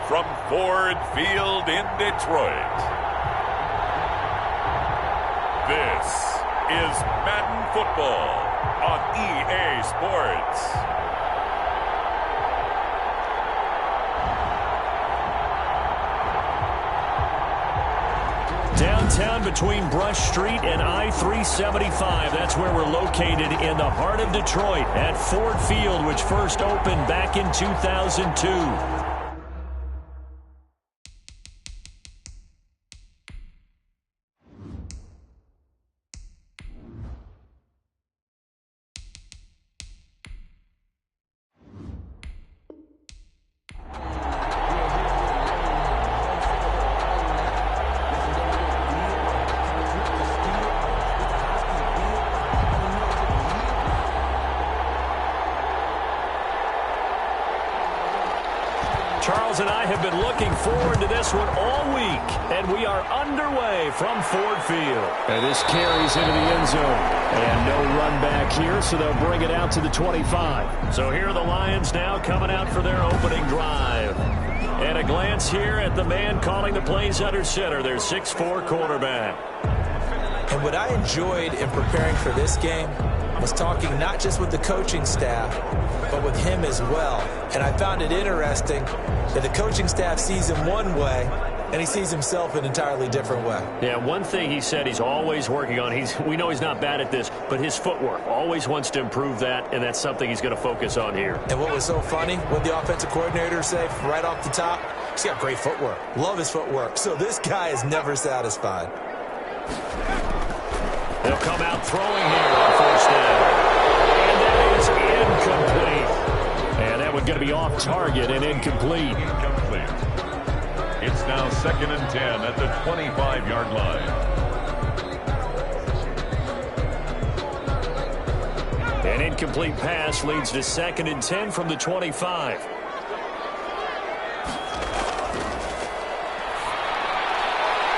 from Ford Field in Detroit. This is Madden Football on EA Sports. Downtown between Brush Street and I-375. That's where we're located in the heart of Detroit at Ford Field, which first opened back in 2002. Charles and I have been looking forward to this one all week, and we are underway from Ford Field. And this carries into the end zone. And no run back here, so they'll bring it out to the 25. So here are the Lions now coming out for their opening drive. And a glance here at the man calling the plays under center, their 6'4" quarterback. And what I enjoyed in preparing for this game was talking not just with the coaching staff, but with him as well. And I found it interesting that the coaching staff sees him one way, and he sees himself an entirely different way. Yeah, one thing he said he's always working on, we know he's not bad at this, but his footwork, always wants to improve that, and that's something he's going to focus on here. And what was so funny, what the offensive coordinator said right off the top, he's got great footwork. Love his footwork. So this guy is never satisfied. They'll come out throwing here on first down. And that is incomplete. And that one's going to be off target and incomplete. It's now 2nd and 10 at the 25-yard line. An incomplete pass leads to 2nd and 10 from the 25.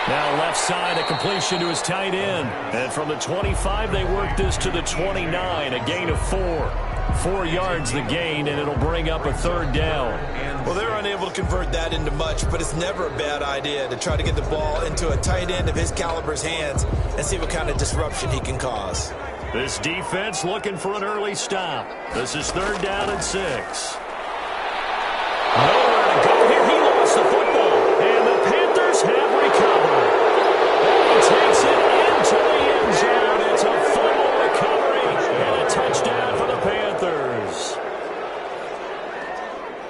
Now left side, a completion to his tight end. And from the 25, they work this to the 29, a gain of 4. 4 yards the gain, and it'll bring up a 3rd down. Well, they're unable to convert that into much, but it's never a bad idea to try to get the ball into a tight end of his caliber's hands and see what kind of disruption he can cause. This defense looking for an early stop. This is 3rd down and 6. Nowhere to go here. He lost the football, and the Panthers have recovered. He takes it into the end zone. It's a fumble recovery and a touchdown for the Panthers.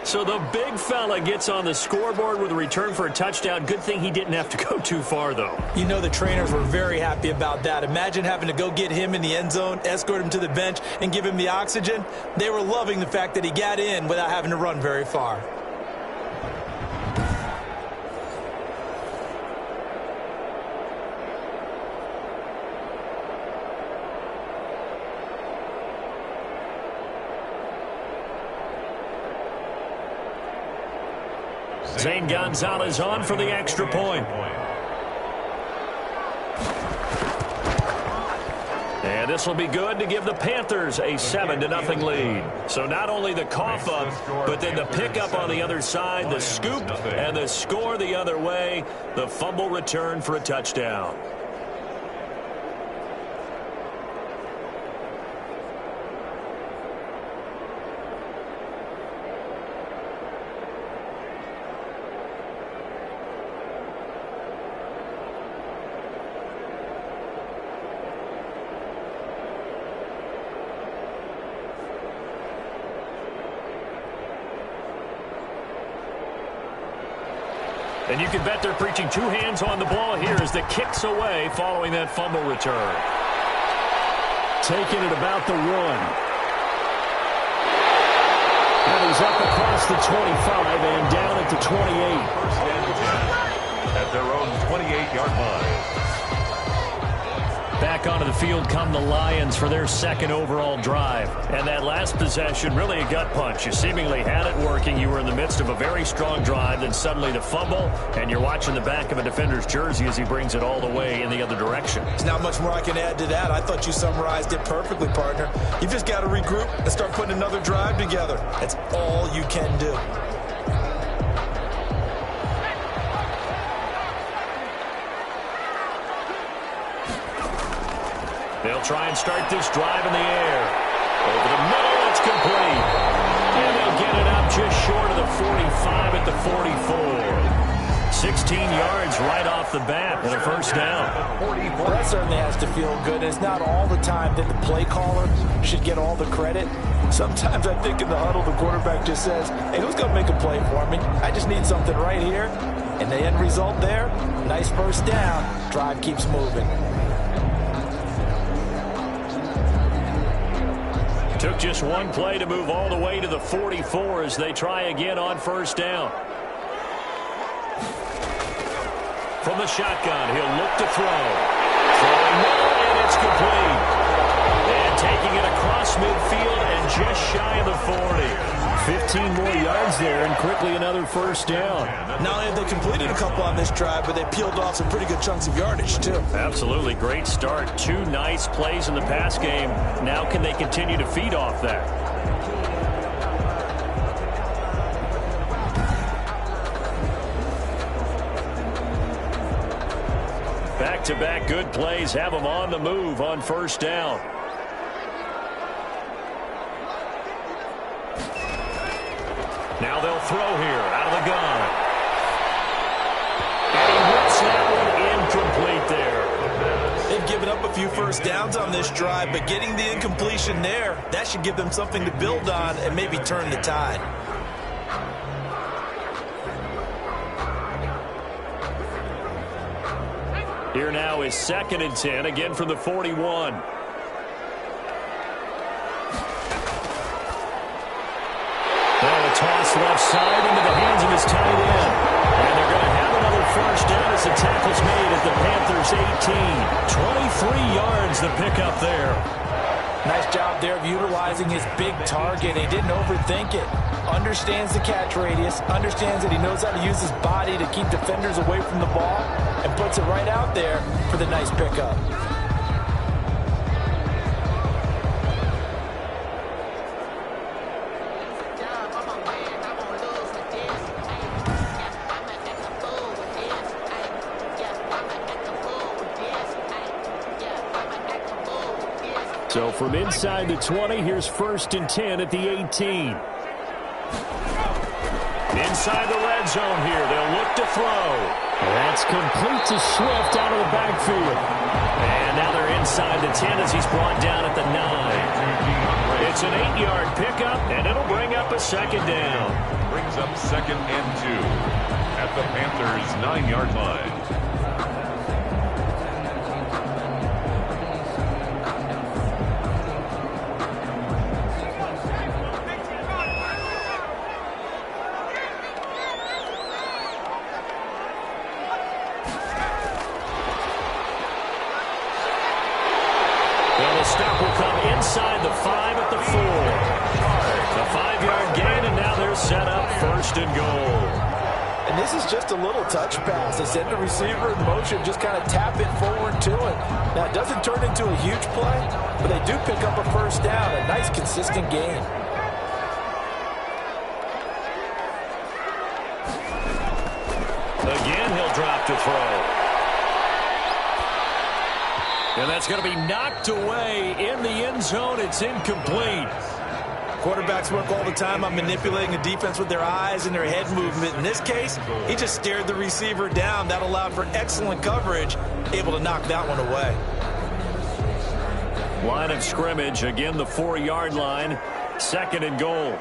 So the big fella gets on the scoreboard with a return for a touchdown. Good thing he didn't have to go too far, though. You know the trainers were very happy about that. Imagine having to go get him in the end zone, escort him to the bench, and give him the oxygen. They were loving the fact that he got in without having to run very far. Zane Gonzalez on for the extra point. And this will be good to give the Panthers a 7-0 lead. So not only the cough up, but then the pickup on the other side, the scoop, and the score the other way, the fumble return for a touchdown. And you can bet they're preaching 2 hands on the ball here as the kick's away following that fumble return. Taking it about the 1. And he's up across the 25 and down at the 28. At their own 28-yard line. Back onto the field come the Lions for their 2nd overall drive. And that last possession, really a gut punch. You seemingly had it working. You were in the midst of a very strong drive, then suddenly the fumble, and you're watching the back of a defender's jersey as he brings it all the way in the other direction. There's not much more I can add to that. I thought you summarized it perfectly, partner. You've just got to regroup and start putting another drive together. That's all you can do. try and start this drive in the air. Over the middle, it's complete. And they'll get it up just short of the 45 at the 44. 16 yards right off the bat and a first down. Well, that certainly has to feel good. It's not all the time that the play caller should get all the credit. Sometimes I think in the huddle, the quarterback just says, hey, who's going to make a play for me? I just need something right here. And the end result there, nice first down. Drive keeps moving. Took just one play to move all the way to the 44 as they try again on first down. From the shotgun, he'll look to throw. Throwing middle, and it's complete. And taking it across midfield and just shy of the 40. 15 more yards there and quickly another first down. Not only have they completed a couple on this drive, but they peeled off some pretty good chunks of yardage, too. Absolutely. Great start. 2 nice plays in the pass game. Now can they continue to feed off that? Back-to-back good plays have them on the move on first down. Now they'll throw here out of the gun. And he whips that one incomplete there. They've given up a few first downs on this drive, but getting the incompletion there, that should give them something to build on and maybe turn the tide. Here now is 2nd and 10, again from the 41. Now a toss left side into the hands of his tight end. And they're going to have another first down as the tackle's made at the Panthers 18. 23 yards the pickup there. Nice job there of utilizing his big target. He didn't overthink it. Understands the catch radius, understands that he knows how to use his body to keep defenders away from the ball, and puts it right out there for the nice pickup. So from inside the 20, here's 1st and 10 at the 18. Inside the red zone here, they'll look to throw. That's complete to Swift out of the backfield. And now they're inside the 10 as he's brought down at the 9. It's an 8-yard pickup, and it'll bring up a 2nd down. Brings up 2nd and 2 at the Panthers' 9-yard line. Stop will come inside the 5 at the 4. A 5-yard gain, and now they're set up 1st and goal. And this is just a little touch pass. They send the receiver in motion, just kind of tap it forward to him. Now, it doesn't turn into a huge play, but they do pick up a first down, a nice, consistent gain. Again, he'll drop to throw. And that's going to be knocked away in the end zone. It's incomplete. Quarterbacks work all the time on manipulating the defense with their eyes and their head movement. In this case, he just stared the receiver down. That allowed for excellent coverage, able to knock that one away. Line of scrimmage, again the 4-yard line, 2nd and goal.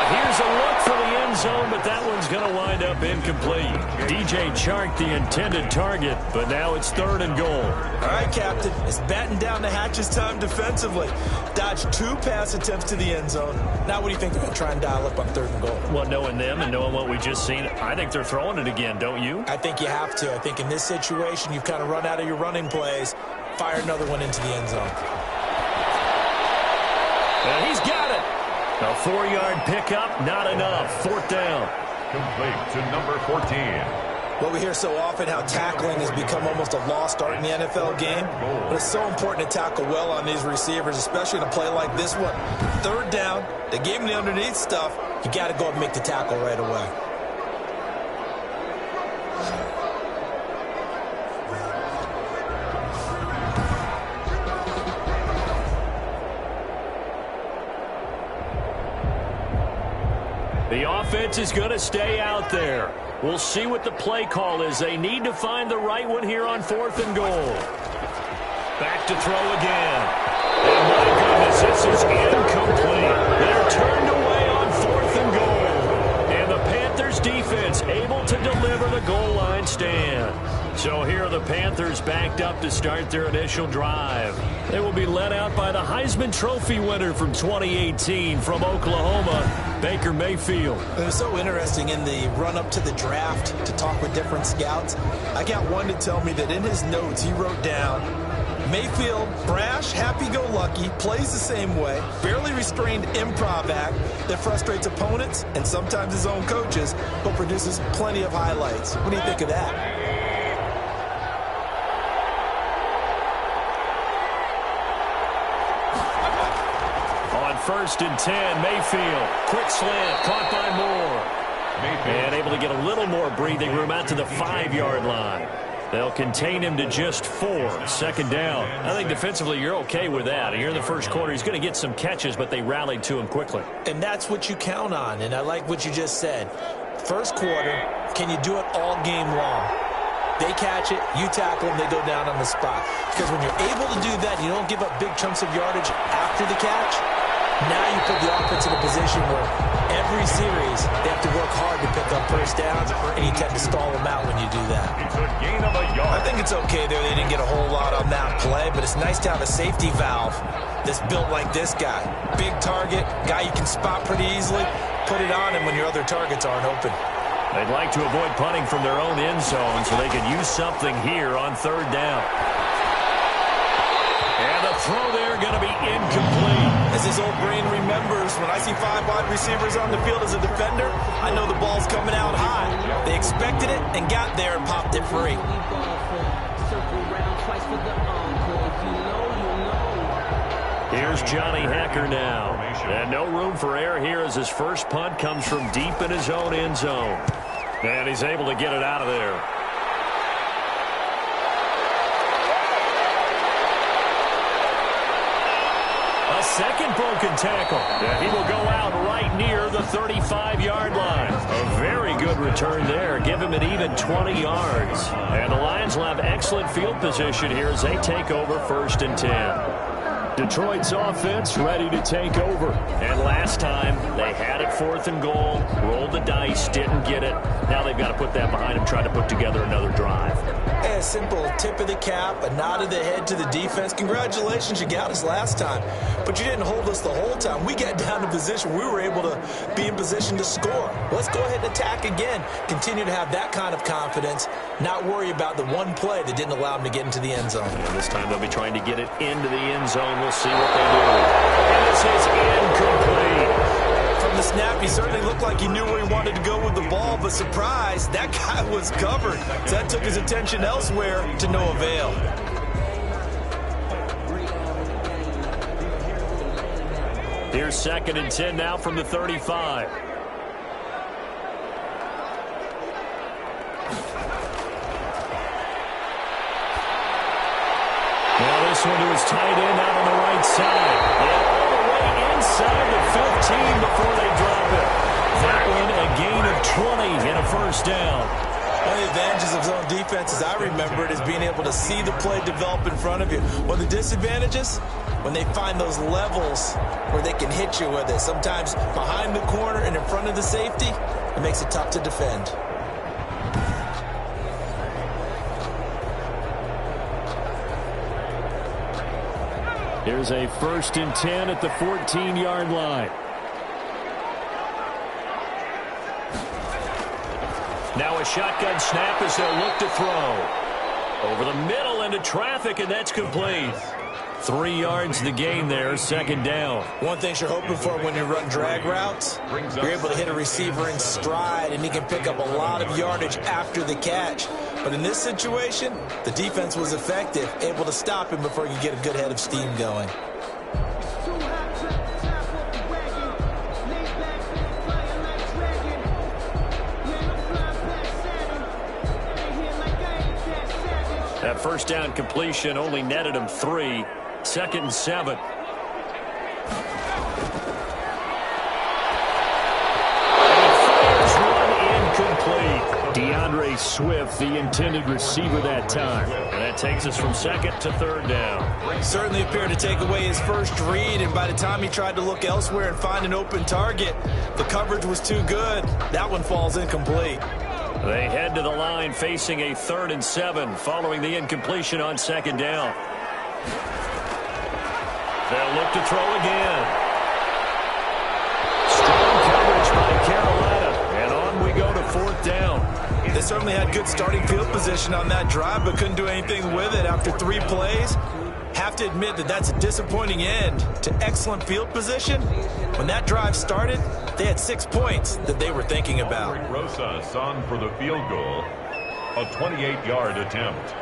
Here's a look for the end zone, but that one's going to wind up incomplete. DJ Chark, the intended target, but now it's 3rd and goal. All right, Captain, it's batten down the hatches time defensively. Dodged 2 pass attempts to the end zone. Now what do you think they're going to try and dial up on 3rd and goal? Well, knowing them and knowing what we just seen, I think they're throwing it again, don't you? I think you have to. I think in this situation, you've kind of run out of your running plays. Fire another one into the end zone. And he's got it. A 4-yard pickup, not enough. 4th down. Complete to number 14. Well, we hear so often how tackling has become almost a lost art in the NFL game. But it's so important to tackle well on these receivers, especially in a play like this one. 3rd down, they gave him the underneath stuff. You got to go and make the tackle right away. The offense is going to stay out there. We'll see what the play call is. They need to find the right one here on 4th and goal. Back to throw again. And my goodness, this is incomplete. They're turned away on 4th and goal. And the Panthers defense able to deliver the goal line stand. So here are the Panthers backed up to start their initial drive. They will be led out by the Heisman Trophy winner from 2018 from Oklahoma, Baker Mayfield. It was so interesting in the run-up to the draft to talk with different scouts. I got one to tell me that in his notes he wrote down, Mayfield, brash, happy-go-lucky, plays the same way, barely restrained improv act that frustrates opponents and sometimes his own coaches, but produces plenty of highlights. What do you think of that? On 1st and 10, Mayfield, quick slant, caught by Moore. And able to get a little more breathing room out to the 5-yard line. They'll contain him to just 4. 2nd down. I think defensively you're okay with that. Here in the first quarter, he's going to get some catches, but they rallied to him quickly. And that's what you count on, and I like what you just said. First quarter, can you do it all game long? They catch it, you tackle them, they go down on the spot. Because when you're able to do that, you don't give up big chunks of yardage after the catch. Now you put the offense in a position where every series they have to work hard to pick up first downs, and you tend to stall them out when you do that. It's a gain of a yard. I think it's okay there. They didn't get a whole lot on that play, but it's nice to have a safety valve that's built like this guy. Big target, guy you can spot pretty easily. Put it on him when your other targets aren't open. They'd like to avoid punting from their own end zone so they could use something here on 3rd down. And the throw there going to be incomplete. As his old brain remembers, when I see 5 wide receivers on the field as a defender, I know the ball's coming out high. They expected it and got there and popped it free. Here's Johnny Hacker now. And no room for error here as his first punt comes from deep in his own end zone. And he's able to get it out of there. A second broken tackle. And he will go out right near the 35-yard line. A very good return there. Give him an even 20 yards. And the Lions will have excellent field position here as they take over 1st and 10. Detroit's offense ready to take over. And last time, they had it 4th and goal, rolled the dice, didn't get it. Now they've got to put that behind them, try to put together another drive. A simple tip of the cap, a nod of the head to the defense. Congratulations, you got us last time. But you didn't hold us the whole time. We got down to position. We were able to be in position to score. Let's go ahead and attack again. Continue to have that kind of confidence. Not worry about the one play that didn't allow them to get into the end zone. And this time they'll be trying to get it into the end zone. We'll see what they do. And this is incomplete. From the snap, he certainly looked like he knew where he wanted to go with the ball, but surprise, that guy was covered. So that took his attention elsewhere to no avail. Here's 2nd and 10 now from the 35. Now this one to his tight end out on the right side. And all the way inside the 15 before they drop it. That one a gain of 20 and a first down. One of the advantages of zone defense, as I remember it, is being able to see the play develop in front of you. One of the disadvantages, when they find those levels where they can hit you with it. Sometimes behind the corner and in front of the safety, it makes it tough to defend. Here's a 1st and 10 at the 14-yard line. Now a shotgun snap as they'll look to throw. Over the middle into traffic, and that's complete. 3 yards the gain there, 2nd down. One thing you're hoping for when you run drag routes, you're able to hit a receiver in stride, and he can pick up a lot of yardage after the catch. But in this situation, the defense was effective, able to stop him before he could get a good head of steam going. That first down completion only netted him 3. 2nd and 7. Swift, the intended receiver that time. And that takes us from second to third down. Certainly appeared to take away his first read, and by the time he tried to look elsewhere and find an open target, the coverage was too good. That one falls incomplete. They head to the line facing a 3rd and 7 following the incompletion on second down. They'll look to throw again. Strong coverage by Carolina, and on we go to 4th down. They certainly had good starting field position on that drive, but couldn't do anything with it after 3 plays. Have to admit that that's a disappointing end to excellent field position. When that drive started, they had 6 points that they were thinking about. Rosas on for the field goal, a 28-yard attempt.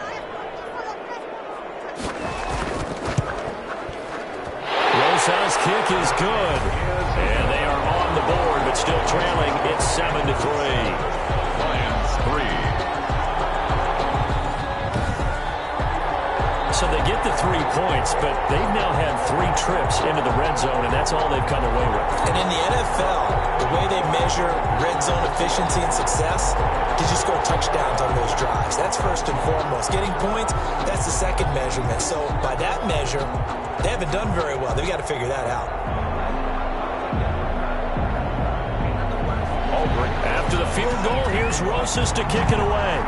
Rosas' kick is good, and they are on the board, but still trailing. It's 7-3. Lions 3. So they get the 3 points, but they've now had 3 trips into the red zone, and that's all they've come away with. And in the NFL, the way they measure red zone efficiency and success is you score touchdowns on those drives. That's first and foremost. Getting points, that's the second measurement. So by that measure, they haven't done very well. They've got to figure that out. After the field goal, here's Rosas to kick it away.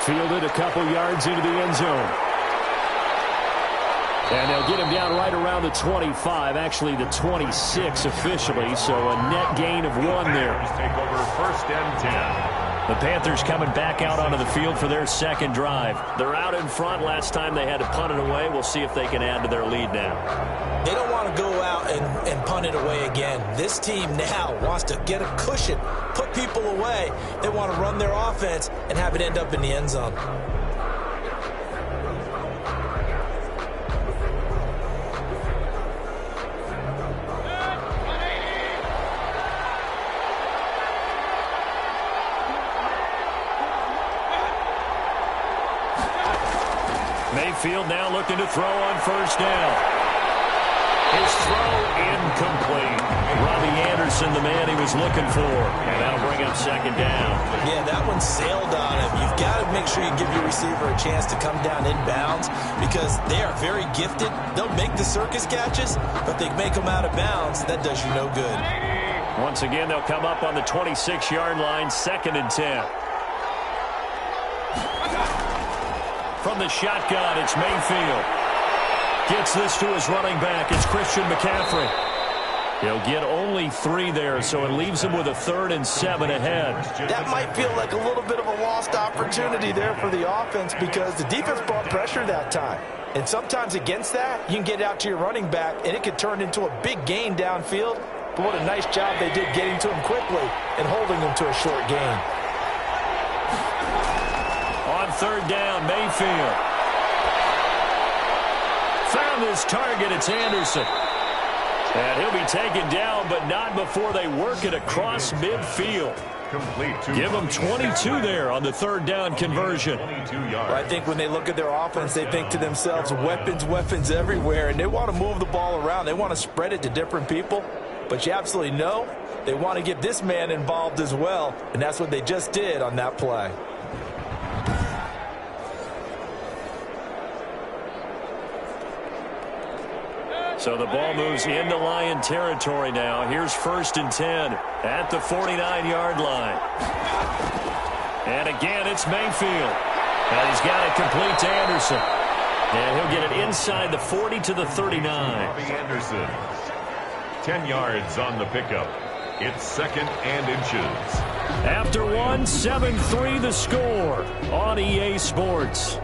Fielded a couple yards into the end zone. And they'll get him down right around the 25, actually the 26 officially, so a net gain of 1 there. Take over 1st and 10. The Panthers coming back out onto the field for their second drive. They're out in front. Last time they had to punt it away. We'll see if they can add to their lead now. They don't want to go out and punt it away again. This team now wants to get a cushion, put people away. They want to run their offense and have it end up in the end zone. Mayfield now looking to throw on 1st down. His throw incomplete. Robbie Anderson, the man he was looking for. And that'll bring up 2nd down. Yeah, that one sailed on him. You've got to make sure you give your receiver a chance to come down inbounds because they are very gifted. They'll make the circus catches, but they make them out of bounds. That does you no good. Once again, they'll come up on the 26-yard line, 2nd and 10. From the shotgun, it's Mayfield. Gets this to his running back. It's Christian McCaffrey. He'll get only 3 there, so it leaves him with a 3rd and 7 ahead. That might feel like a little bit of a lost opportunity there for the offense because the defense brought pressure that time. And sometimes against that, you can get out to your running back, and it could turn into a big gain downfield. But what a nice job they did getting to him quickly and holding him to a short gain. On 3rd down, Mayfield. Found his target. It's Anderson. And he'll be taken down, but not before they work it across midfield. Complete to Give them 22 there on the 3rd down conversion. 22 yards. Well, I think when they look at their offense, they think to themselves, weapons everywhere, and they want to move the ball around. They want to spread it to different people, but you absolutely know they want to get this man involved as well, and that's what they just did on that play. So the ball moves into Lion territory now. Here's 1st and 10 at the 49-yard line. And again, it's Mayfield. And he's got it complete to Anderson. And he'll get it inside the 40 to the 39. Robbie Anderson, 10 yards on the pickup. It's 2nd and inches. After 1, 7-3 the score on EA Sports.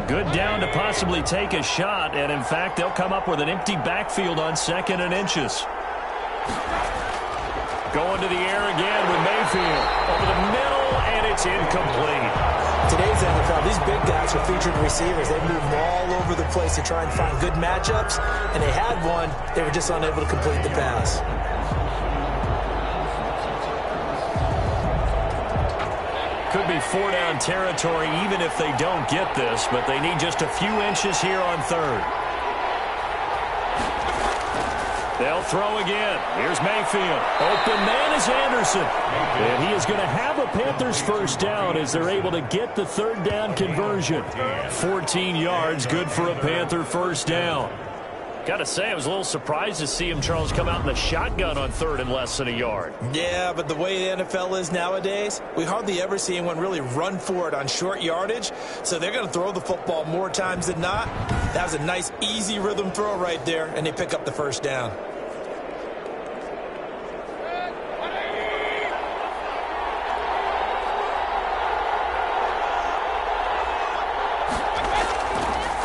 Good down to possibly take a shot, and in fact, they'll come up with an empty backfield on 2nd and inches. Going to the air again with Mayfield. Over the middle, and it's incomplete. Today's NFL, these big guys are featured receivers. They move all over the place to try and find good matchups, and they had one. They were just unable to complete the pass. Could be 4-down territory even if they don't get this, but they need just a few inches here on third. They'll throw again. Here's Mayfield. Open man is Anderson. And he is going to have a Panthers first down as they're able to get the third down conversion. 14 yards, good for a Panther first down. Got to say, I was a little surprised to see him, Charles, come out in the shotgun on third and less than a yard. Yeah, but the way the NFL is nowadays, we hardly ever see anyone really run for it on short yardage. So they're going to throw the football more times than not. That was a nice, easy rhythm throw right there, and they pick up the first down.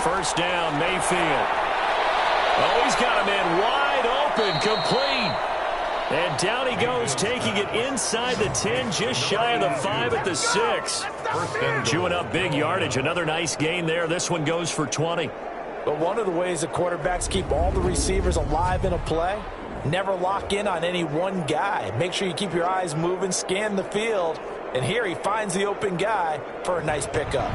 First down, Mayfield. Oh, he's got a man wide open, complete. And down he goes, taking it inside the 10, just shy of the 5 at the 6. Chewing up big yardage. Another nice gain there. This one goes for 20. But one of the ways the quarterbacks keep all the receivers alive in a play, never lock in on any one guy. Make sure you keep your eyes moving, scan the field. And here he finds the open guy for a nice pickup.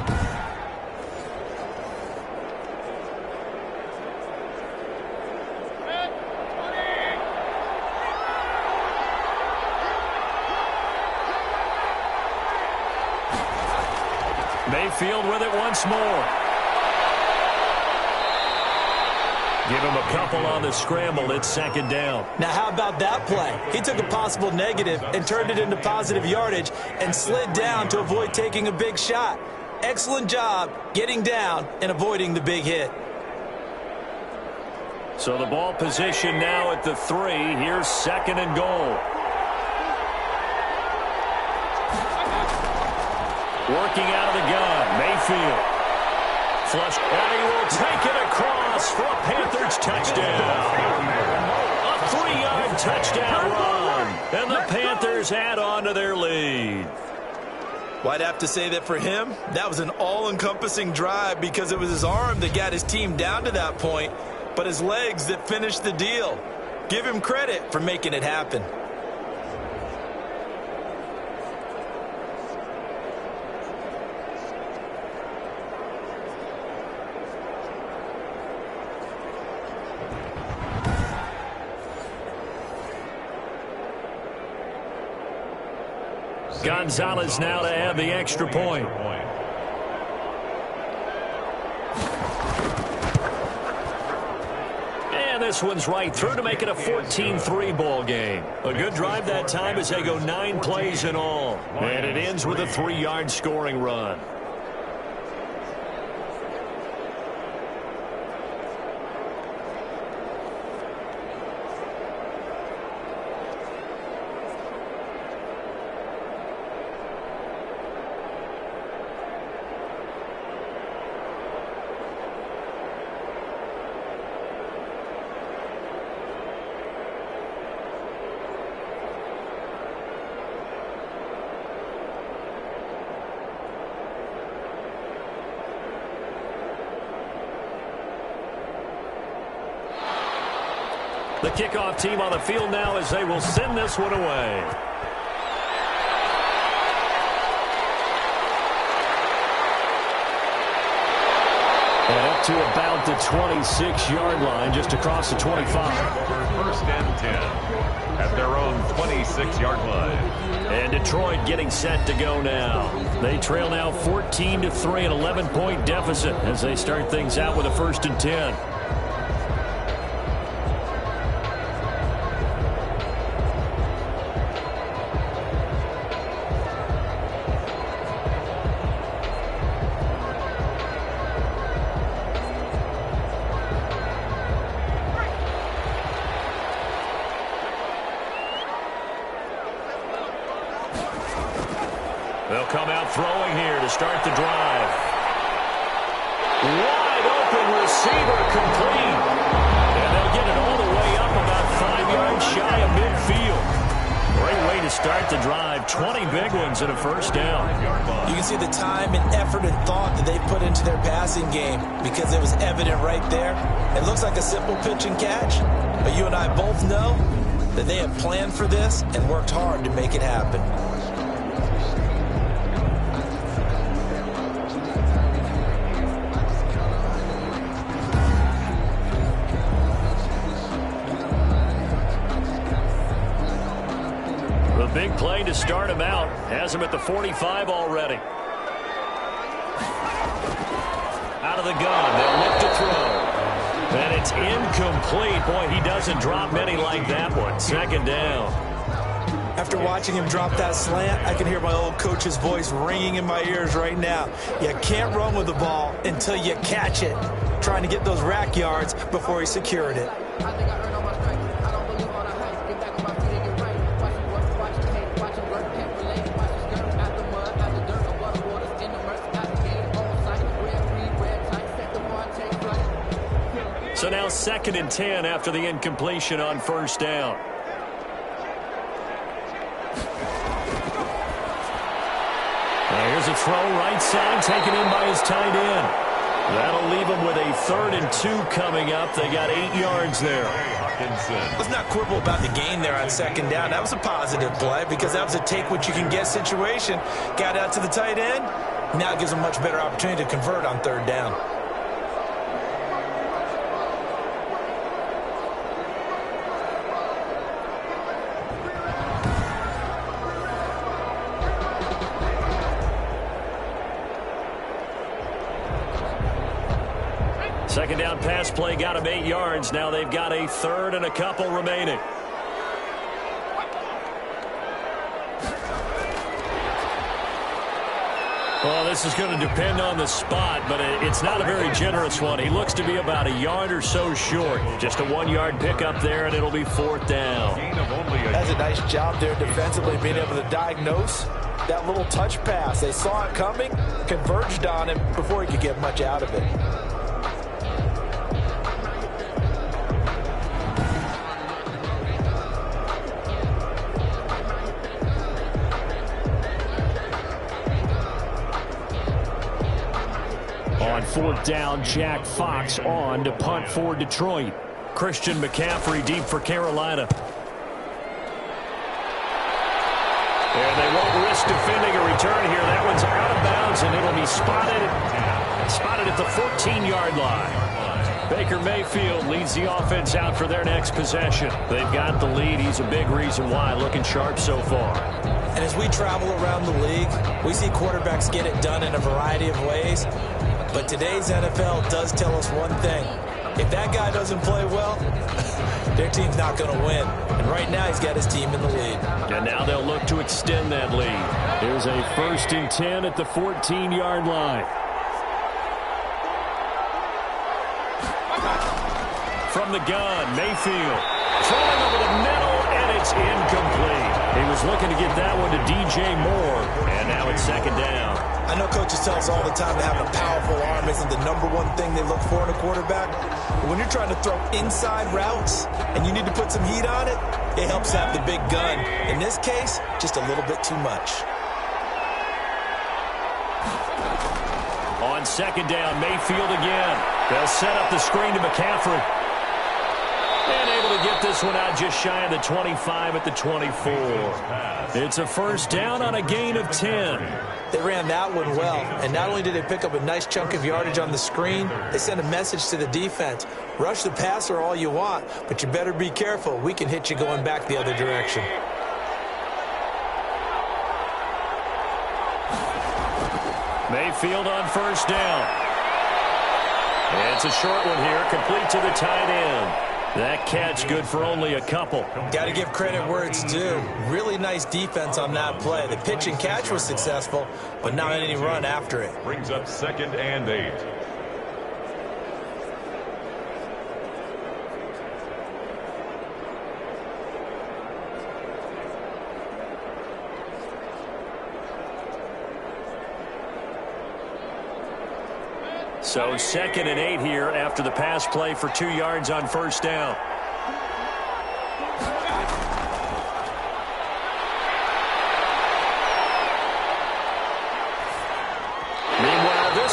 Mayfield with it once more. Give him a couple on the scramble. It's second down. Now, how about that play? He took a possible negative and turned it into positive yardage and slid down to avoid taking a big shot. Excellent job getting down and avoiding the big hit. So the ball position now at the 3. Here's second and goal. Working out of the gun, Mayfield. Flush, and he will take it across for a Panthers touchdown. A 3-yard touchdown run. And the Panthers add on to their lead. Well, I'd have to say that for him, that was an all-encompassing drive because it was his arm that got his team down to that point, but his legs that finished the deal. Give him credit for making it happen. Gonzalez now to add the extra point. And this one's right through to make it a 14-3 ball game. A good drive that time as they go 9 plays in all. And it ends with a 3-yard scoring run. The kickoff team on the field now as they will send this one away. And up to about the 26-yard line, just across the 25. First and 10 at their own 26-yard line. And Detroit getting set to go now. They trail now 14-3, an 11-point deficit as they start things out with a 1st and 10. They'll come out throwing here to start the drive. Wide open receiver complete. And they'll get it all the way up about 5 yards shy of midfield. great way to start the drive. 20 big ones and a first down. You can see the time and effort and thought that they put into their passing game because it was evident right there. It looks like a simple pitch and catch, but you and I both know that they have planned for this and worked hard to make it happen. Big play to start him out. Has him at the 45 already. Out of the gun. They'll look to throw. And it's incomplete. Boy, he doesn't drop many like that one. Second down. After watching him drop that slant, I can hear my old coach's voice ringing in my ears right now. You can't run with the ball until you catch it. Trying to get those rack yards before he secured it. So now 2nd and 10 after the incompletion on first down. Now here's a throw right side taken in by his tight end. That'll leave him with a 3rd and 2 coming up. They got 8 yards there. Let's not quibble about the gain there on 2nd down. That was a positive play because that was a take-what-you-can-get situation. Got out to the tight end. Now it gives him a much better opportunity to convert on 3rd down. Second down pass play got him 8 yards. Now they've got a 3rd and a couple remaining. Well, this is going to depend on the spot, but it's not a very generous one. He looks to be about a yard or so short. Just a 1-yard pickup there, and it'll be 4th down. That's a nice job there defensively, being able to diagnose that little touch pass. They saw it coming, converged on him before he could get much out of it. On 4th down, Jack Fox on to punt for Detroit. Christian McCaffrey deep for Carolina. And they won't risk defending a return here. That one's out of bounds, and it'll be spotted at the 14-yard line. Baker Mayfield leads the offense out for their next possession. They've got the lead. He's a big reason why. Looking sharp so far. And as we travel around the league, we see quarterbacks get it done in a variety of ways. But today's NFL does tell us one thing. If that guy doesn't play well, their team's not going to win. And right now he's got his team in the lead. And now they'll look to extend that lead. Here's a 1st and 10 at the 14-yard line. From the gun, Mayfield throwing over the middle, and it's incomplete. He was looking to get that one to DJ Moore, and now it's 2nd down. I know coaches tell us all the time that having a powerful arm isn't the #1 thing they look for in a quarterback. But when you're trying to throw inside routes and you need to put some heat on it, it helps have the big gun. In this case, just a little bit too much. On 2nd down, Mayfield again. They'll set up the screen to McCaffrey. And able to get this one out just shy of the 25 at the 24. It's a 1st down on a gain of 10. They ran that one well, and not only did they pick up a nice chunk of yardage on the screen, they sent a message to the defense. Rush the passer all you want, but you better be careful. We can hit you going back the other direction. Mayfield on 1st down. It's a short one here, complete to the tight end. That catch good for only a couple. Got to give credit where it's due. Really nice defense on that play. The pitch and catch was successful, but not any run after it. Brings up 2nd and 8. So 2nd and 8 here after the pass play for 2 yards on 1st down.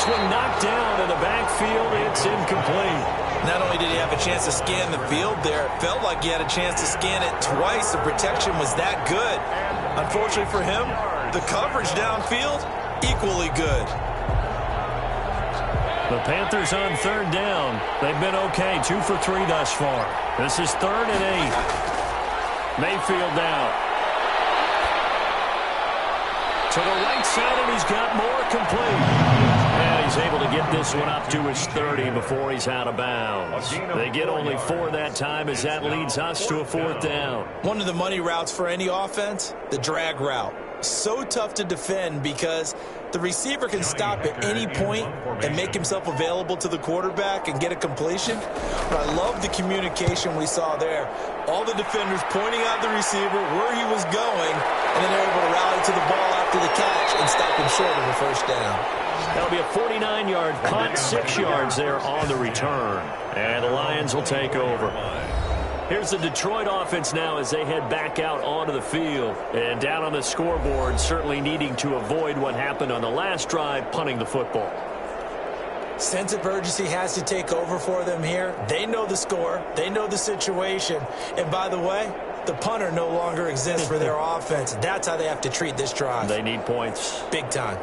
one knocked down in the backfield. It's incomplete. Not only did he have a chance to scan the field there, it felt like he had a chance to scan it twice. The protection was that good. Unfortunately for him, the coverage downfield, equally good. The Panthers on third down. They've been okay, 2 for 3 thus far. This is 3rd and 8. Mayfield down. To the right side, and he's got more complete. And he's able to get this one up to his 30 before he's out of bounds. They get only 4 that time as that leads us to a 4th down. One of the money routes for any offense, the drag route. So tough to defend because the receiver can stop at any point and make himself available to the quarterback and get a completion. But I love the communication we saw there. All the defenders pointing out the receiver, where he was going, and then they're able to rally to the ball after the catch and stop him short of the first down. That'll be a 49-yard punt, 6 yards there on the return. And the Lions will take over. Here's the Detroit offense now as they head back out onto the field. And down on the scoreboard, certainly needing to avoid what happened on the last drive, punting the football. Sense of urgency has to take over for them here. They know the score. They know the situation. And by the way, the punter no longer exists for their offense. That's how they have to treat this drive. They need points. Big time.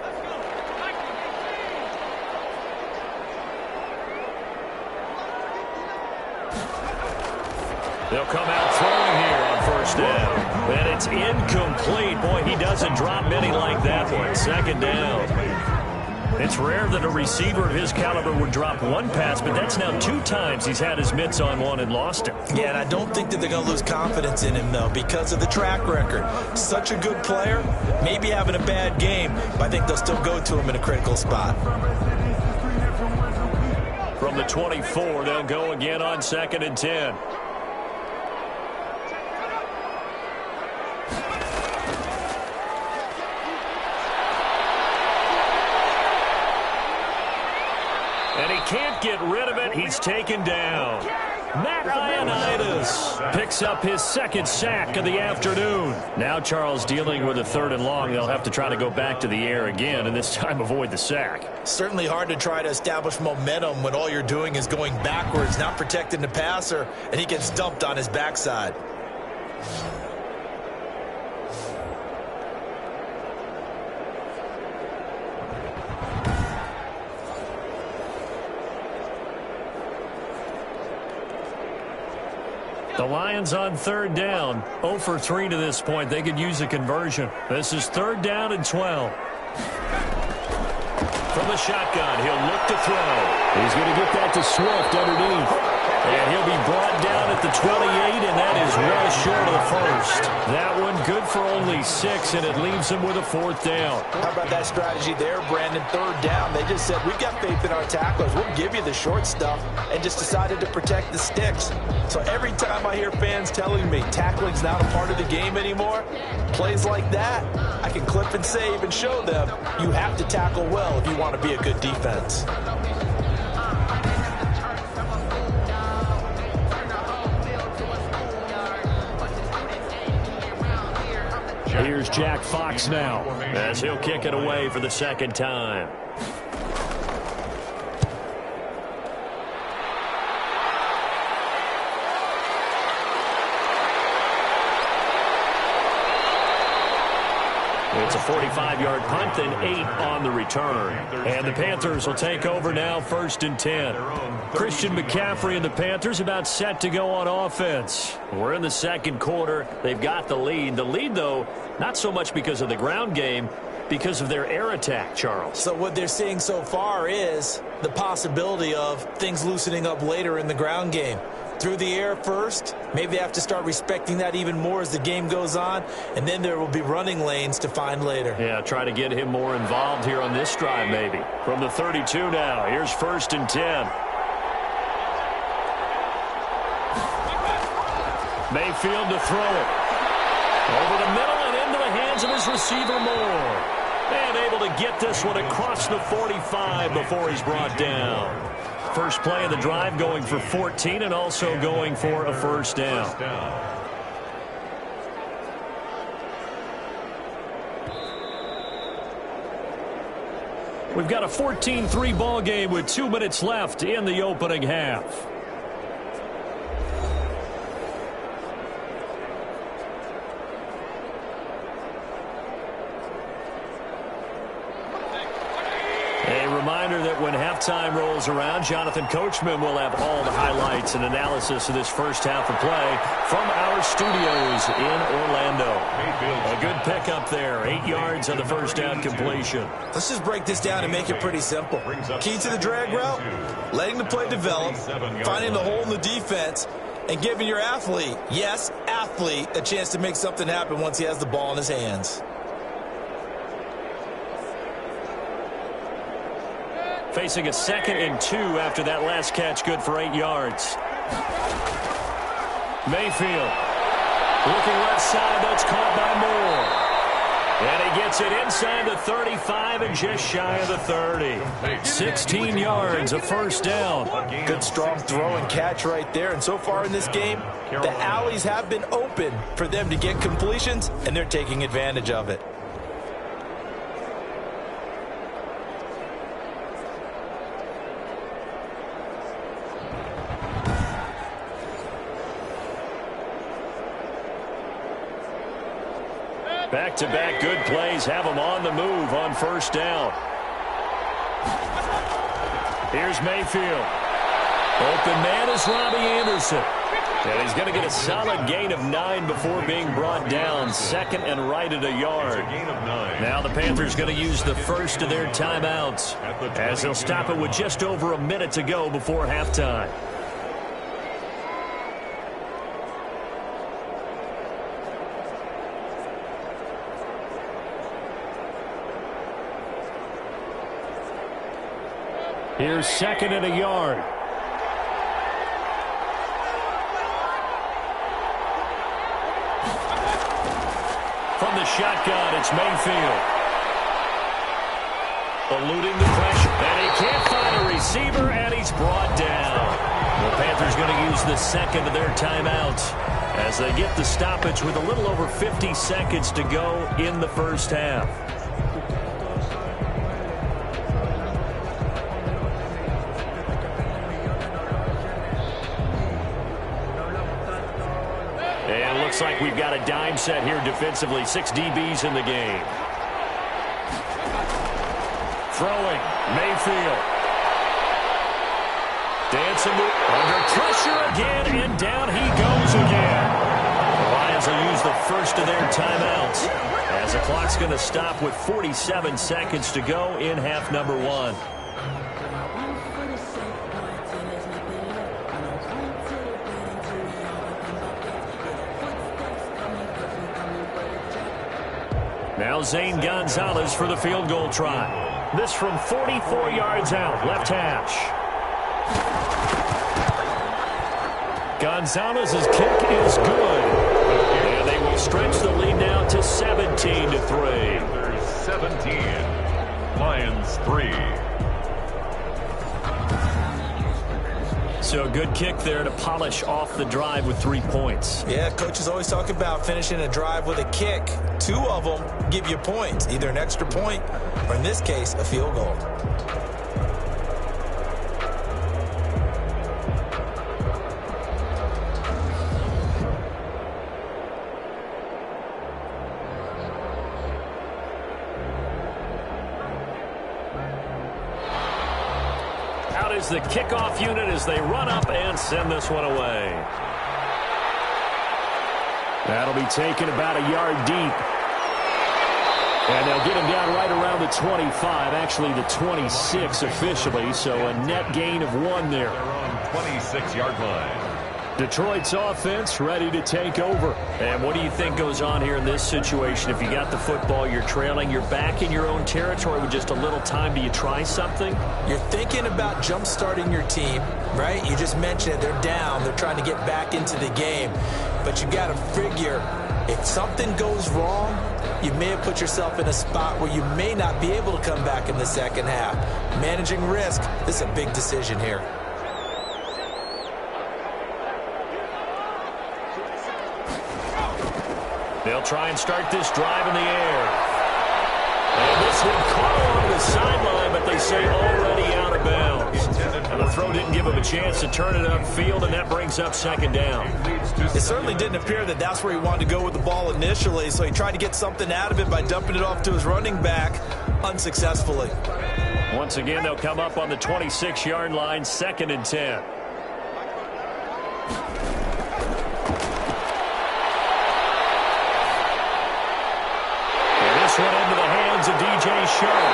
They'll come out throwing here on first down. And it's incomplete. Boy, he doesn't drop many like that one. 2nd down. It's rare that a receiver of his caliber would drop one pass, but that's now 2 times he's had his mitts on one and lost it. Yeah, and I don't think that they're going to lose confidence in him, though, because of the track record. Such a good player, maybe having a bad game, but I think they'll still go to him in a critical spot. From the 24, they'll go again on 2nd and 10. And he can't get rid of it. He's taken down. Matt Ioannidis picks up his 2nd sack of the afternoon. Now Charles dealing with a 3rd and long. They'll have to try to go back to the air again, and this time avoid the sack. Certainly hard to try to establish momentum when all you're doing is going backwards, not protecting the passer, and he gets dumped on his backside. The Lions on 3rd down. 0 for 3 to this point. They could use a conversion. This is 3rd down and 12. From the shotgun, he'll look to throw. He's going to get that to Swift underneath. And he'll be brought down at the 28, and that is well short of the first. That one good for only 6, and it leaves him with a 4th down. How about that strategy there, Brandon? 3rd down. They just said, we've got faith in our tacklers. We'll give you the short stuff, and just decided to protect the sticks. So every time I hear fans telling me tackling's not a part of the game anymore, plays like that, I can clip and save and show them you have to tackle well if you want to be a good defense. Here's Jack Fox now as he'll kick it away for the 2nd time. It's a 45-yard punt, then 8 on the return. And the Panthers will take over now, 1st and 10. Christian McCaffrey and the Panthers about set to go on offense. We're in the 2nd quarter. They've got the lead. The lead, though, not so much because of the ground game, because of their air attack, Charles. So what they're seeing so far is the possibility of things loosening up later in the ground game. Through the air first, maybe they have to start respecting that even more as the game goes on, and then there will be running lanes to find later. Yeah, try to get him more involved here on this drive maybe. From the 32 now, here's 1st and 10. Mayfield to throw it. Over the middle and into the hands of his receiver Moore. And able to get this one across the 45 before he's brought down. First play of the drive going for 14 and also going for a 1st down. We've got a 14-3 ball game with 2 minutes left in the opening half. A reminder that when halftime rolls around, Jonathan Coachman will have all the highlights and analysis of this first half of play from our studios in Orlando. A good pickup there, 8 yards on the first down completion. Let's just break this down and make it pretty simple. Key to the drag route, letting the play develop, finding the hole in the defense, and giving your athlete, yes, athlete, a chance to make something happen once he has the ball in his hands. Facing a 2nd and 2 after that last catch, good for 8 yards. Mayfield looking left side, that's caught by Moore. And he gets it inside the 35 and just shy of the 30. 16 yards, a first down. Good strong throw and catch right there. And so far in this game, the alleys have been open for them to get completions, and they're taking advantage of it. Back-to-back good plays have them on the move on first down. Here's Mayfield. Open man is Robbie Anderson. And he's going to get a solid gain of 9 before being brought down. 2nd and right at a yard. Now the Panthers going to use the first of their timeouts as they'll stop it with just over a minute to go before halftime. Here's 2nd and a yard. From the shotgun, it's Mayfield. Eluding the pressure, and he can't find a receiver, and he's brought down. The Panthers going to use the 2nd of their timeouts as they get the stoppage with a little over 50 seconds to go in the first half. Looks like we've got a dime set here defensively. 6 DBs in the game. Throwing, Mayfield. Dancing under pressure again, and down he goes again. The Lions will use the first of their timeouts as the clock's going to stop with 47 seconds to go in half number 1. Now Zane Gonzalez for the field goal try. This from 44 yards out, left hash. Gonzalez's kick is good. And they will stretch the lead now to 17-3. 17. Lions 3. So a good kick there to polish off the drive with 3 points. Yeah, coaches always talk about finishing a drive with a kick. 2 of them give you points, either an extra point or, in this case, a field goal. The kickoff unit as they run up and send this one away. That'll be taken about a yard deep. And they'll get him down right around the 25, actually the 26 officially, so a net gain of 1 there. They're on 26-yard line. Detroit's offense ready to take over. And what do you think goes on here in this situation? If you got the football, you're trailing, you're back in your own territory with just a little time. Do you try something? You're thinking about jump-starting your team, right? You just mentioned it. They're down. They're trying to get back into the game. But you got to figure, if something goes wrong, you may have put yourself in a spot where you may not be able to come back in the second half. Managing risk, this is a big decision here. They'll try and start this drive in the air. And this one caught along the sideline, but they say already out of bounds. And the throw didn't give him a chance to turn it upfield, and that brings up second down. It certainly didn't appear that that's where he wanted to go with the ball initially, so he tried to get something out of it by dumping it off to his running back unsuccessfully. Once again, they'll come up on the 26-yard line, 2nd and 10. This one into the hands of DJ Sharp.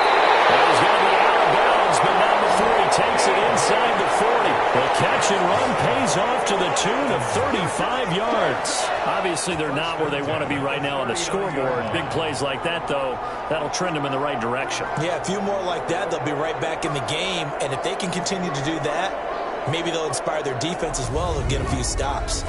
He's going to be out of bounds, but not before he takes it inside the 40. The catch and run pays off to the tune of 35 yards. Obviously, they're not where they want to be right now on the scoreboard. Big plays like that, though, that'll trend them in the right direction. Yeah, a few more like that, they'll be right back in the game. And if they can continue to do that, maybe they'll inspire their defense as well and get a few stops.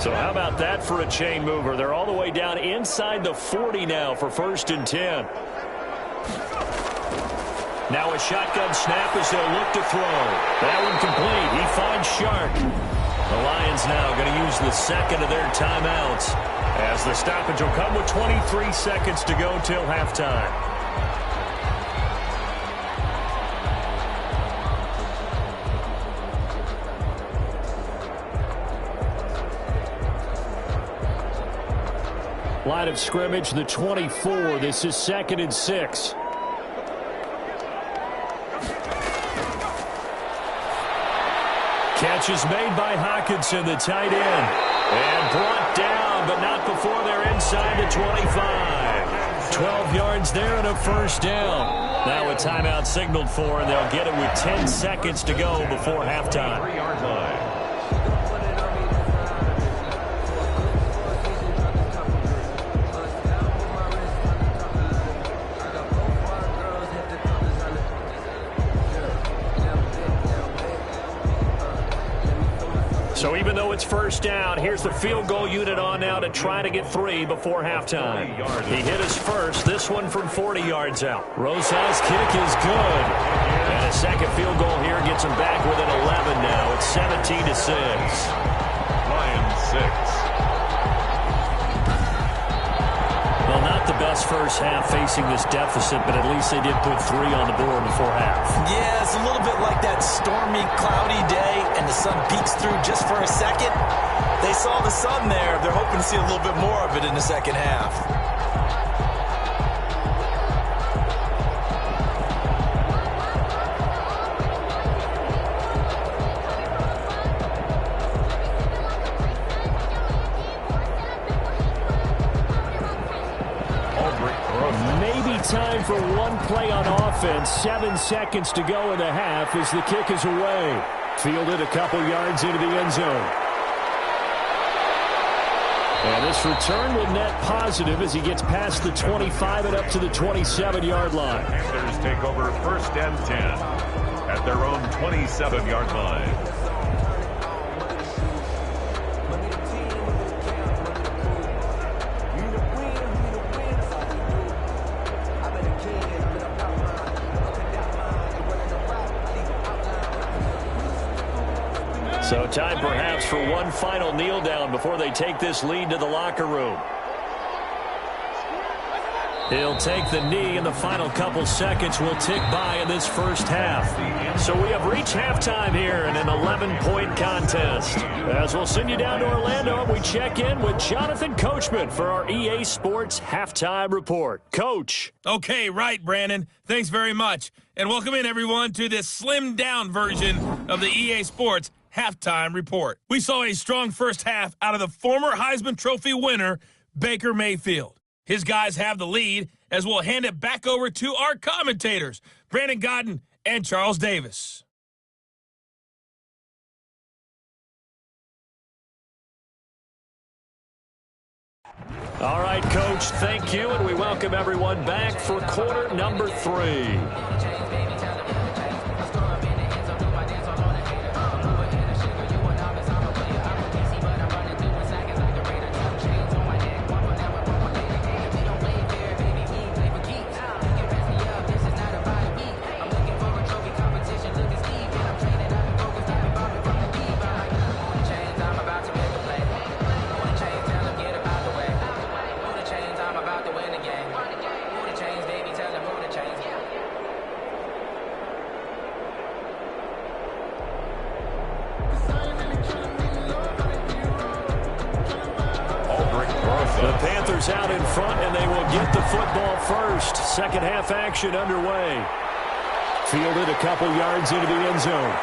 So how about that for a chain mover? They're all the way down inside the 40 now for 1st and 10. Now a shotgun snap as they'll look to throw. That one complete. He finds Sharp. The Lions now going to use the second of their timeouts as the stoppage will come with 23 seconds to go till halftime. Line of scrimmage, the 24. This is 2nd and 6. Catch is made by Hawkinson, the tight end. And brought down, but not before they're inside the 25. 12 yards there and a 1st down. Now a timeout signaled for, and they'll get it with 10 seconds to go before halftime. 3-yard line. So even though it's 1st down, here's the field goal unit on now to try to get 3 before halftime. He hit his first, this one from 40 yards out. Rosas' kick is good. And a second field goal here gets him back within 11 now. It's 17-6. Lions 6. Well, not the best first half facing this deficit, but at least they did put 3 on the board before half. Yeah, it's a little bit like that stormy, cloudy day, and the sun peeks through just for a second. They saw the sun there. They're hoping to see a little bit more of it in the second half. Time for one play on offense. 7 seconds to go in the half as the kick is away. Fielded a couple yards into the end zone. And this return will net positive as he gets past the 25 and up to the 27-yard line. Panthers take over 1st and 10 at their own 27-yard line. So time perhaps for one final kneel down before they take this lead to the locker room. He'll take the knee, and the final couple seconds will tick by in this first half. So we have reached halftime here in an 11-point contest. As we'll send you down to Orlando, and we check in with Jonathan Coachman for our EA Sports Halftime Report. Coach. Okay, right, Brandon. Thanks very much. And welcome in, everyone, to this slimmed-down version of the EA Sports Halftime Report. We saw a strong first half out of the former Heisman Trophy winner, Baker Mayfield. His guys have the lead as we'll hand it back over to our commentators, Brandon Godden and Charles Davis. All right, Coach, thank you, and we welcome everyone back for quarter number 3. Panthers out in front, and they will get the football first. Second half action underway. Fielded a couple yards into the end zone.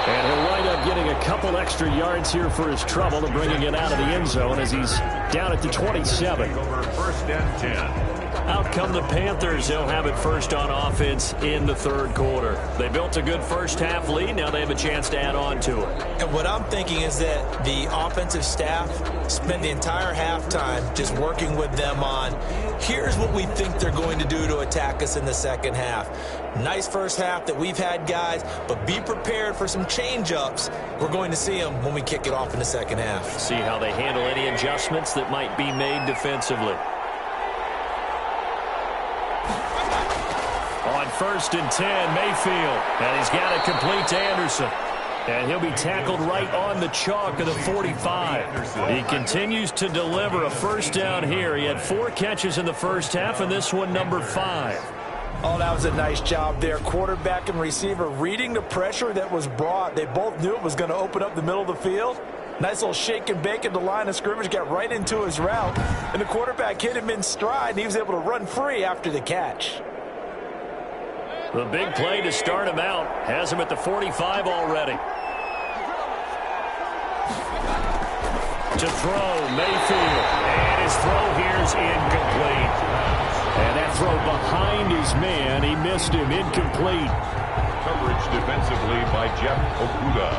And he'll wind up getting a couple extra yards here for his trouble and bringing it out of the end zone as he's down at the 27. First and 10. Out come the Panthers. They'll have it first on offense in the third quarter. They built a good first half lead. Now they have a chance to add on to it. And what I'm thinking is that the offensive staff spent the entire halftime just working with them on, here's what we think they're going to do to attack us in the second half. Nice first half that we've had, guys, but be prepared for some change-ups. We're going to see them when we kick it off in the second half. See how they handle any adjustments that might be made defensively. On first and 10, Mayfield, and he's got it complete to Anderson. And he'll be tackled right on the chalk of the 45. He continues to deliver a first down here. He had 4 catches in the first half, and this one number 5. Oh, that was a nice job there. Quarterback and receiver reading the pressure that was brought. They both knew it was going to open up the middle of the field. Nice little shake and bake at the line of scrimmage, got right into his route. And the quarterback hit him in stride, and he was able to run free after the catch. The big play to start him out has him at the 45 already. To throw, Mayfield. And his throw here's incomplete. And that throw behind his man, he missed him, incomplete. Coverage defensively by Jeff Okuda.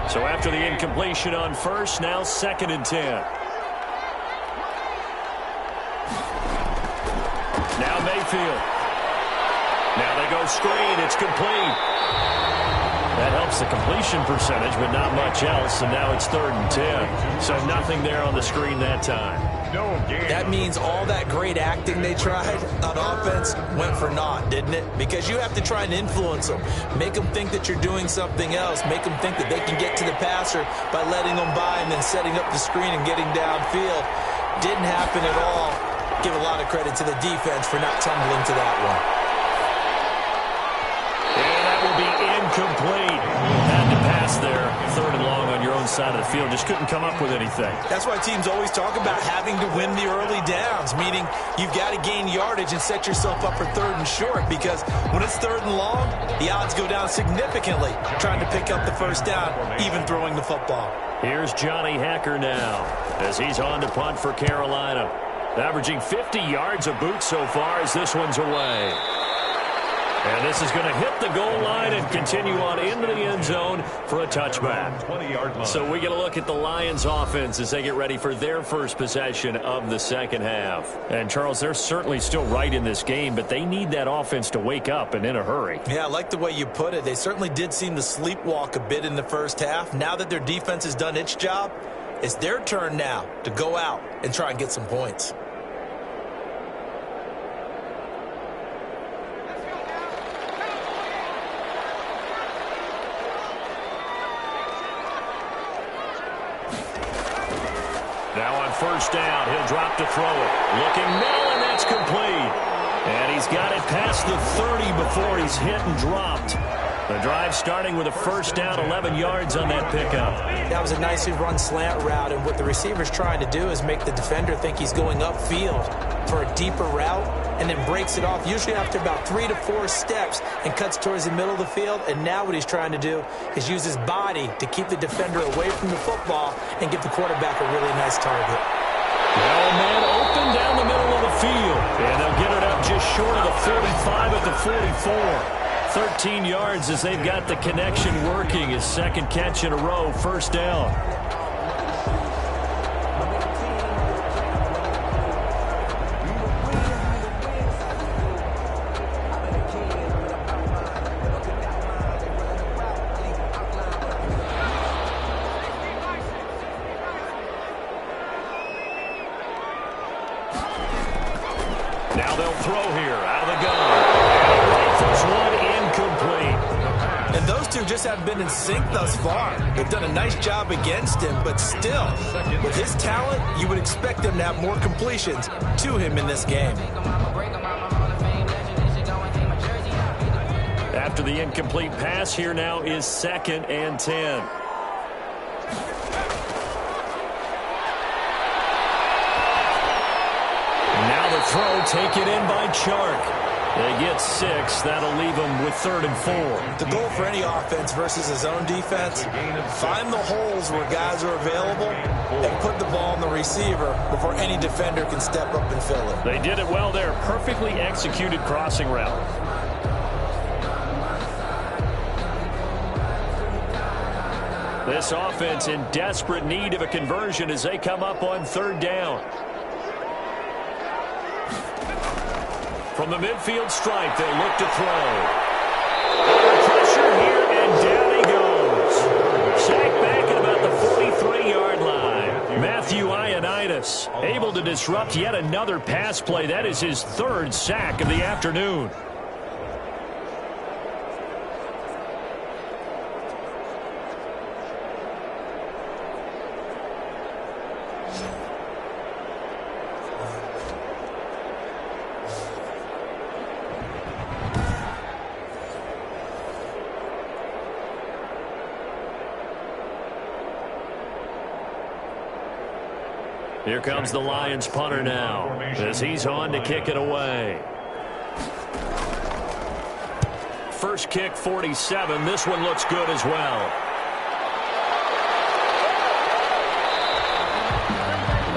So after the incompletion on first, now second and 10. Now Mayfield. Now they go screen. It's complete. That helps the completion percentage, but not much else. And now it's third and 10. So nothing there on the screen that time. That means all that great acting they tried on offense went for naught, didn't it? Because you have to try and influence them. Make them think that you're doing something else. Make them think that they can get to the passer by letting them by and then setting up the screen and getting downfield. Didn't happen at all. Give a lot of credit to the defense for not tumbling to that one. And that will be incomplete. Had to pass there. Third and long on your own side of the field. Just couldn't come up with anything. That's why teams always talk about having to win the early downs, meaning you've got to gain yardage and set yourself up for third and short, because when it's third and long, the odds go down significantly trying to pick up the first down, even throwing the football. Here's Johnny Hacker now as he's on to punt for Carolina. Averaging 50 yards a boot so far as this one's away. And this is going to hit the goal line and continue on into the end zone for a touchback. 20-yard line. So we get a look at the Lions offense as they get ready for their first possession of the second half. And Charles, they're certainly still right in this game, but they need that offense to wake up and in a hurry. Yeah, I like the way you put it. They certainly did seem to sleepwalk a bit in the first half. Now that their defense has done its job, it's their turn now to go out and try and get some points. Now on first down, he'll drop to throw it. Looking middle, and that's complete. And he's got it past the 30 before he's hit and dropped. The drive starting with a first down, 11 yards on that pickup. That was a nicely run slant route, and what the receiver's trying to do is make the defender think he's going upfield for a deeper route, and then breaks it off, usually after about 3 to 4 steps, and cuts towards the middle of the field. And now what he's trying to do is use his body to keep the defender away from the football and give the quarterback a really nice target. Well, man, open down the middle of the field. And they'll get it up just short of the 45 at the 44. 13 yards as they've got the connection working. His second catch in a row, first down. Now they'll throw here out of the gun. And rifles one incomplete. And those two just haven't been in sync thus far. They've done a nice job against him, but still, with his talent, you would expect them to have more completions to him in this game. After the incomplete pass, here now is 2nd and 10. Now the throw taken in by Chark. They get 6. That'll leave them with 3rd and 4. The goal for any offense versus his own defense, find the holes where guys are available and put the ball on the receiver before any defender can step up and fill it. They did it well there. Perfectly executed crossing route. This offense in desperate need of a conversion as they come up on 3rd down. From the midfield stripe, they look to throw. Under pressure here, and down he goes. Sacked back at about the 43-yard line. Matthew Ioannidis able to disrupt yet another pass play. That is his 3rd sack of the afternoon. Here comes the Lions punter now as he's on to kick it away. First kick, 47. This one looks good as well.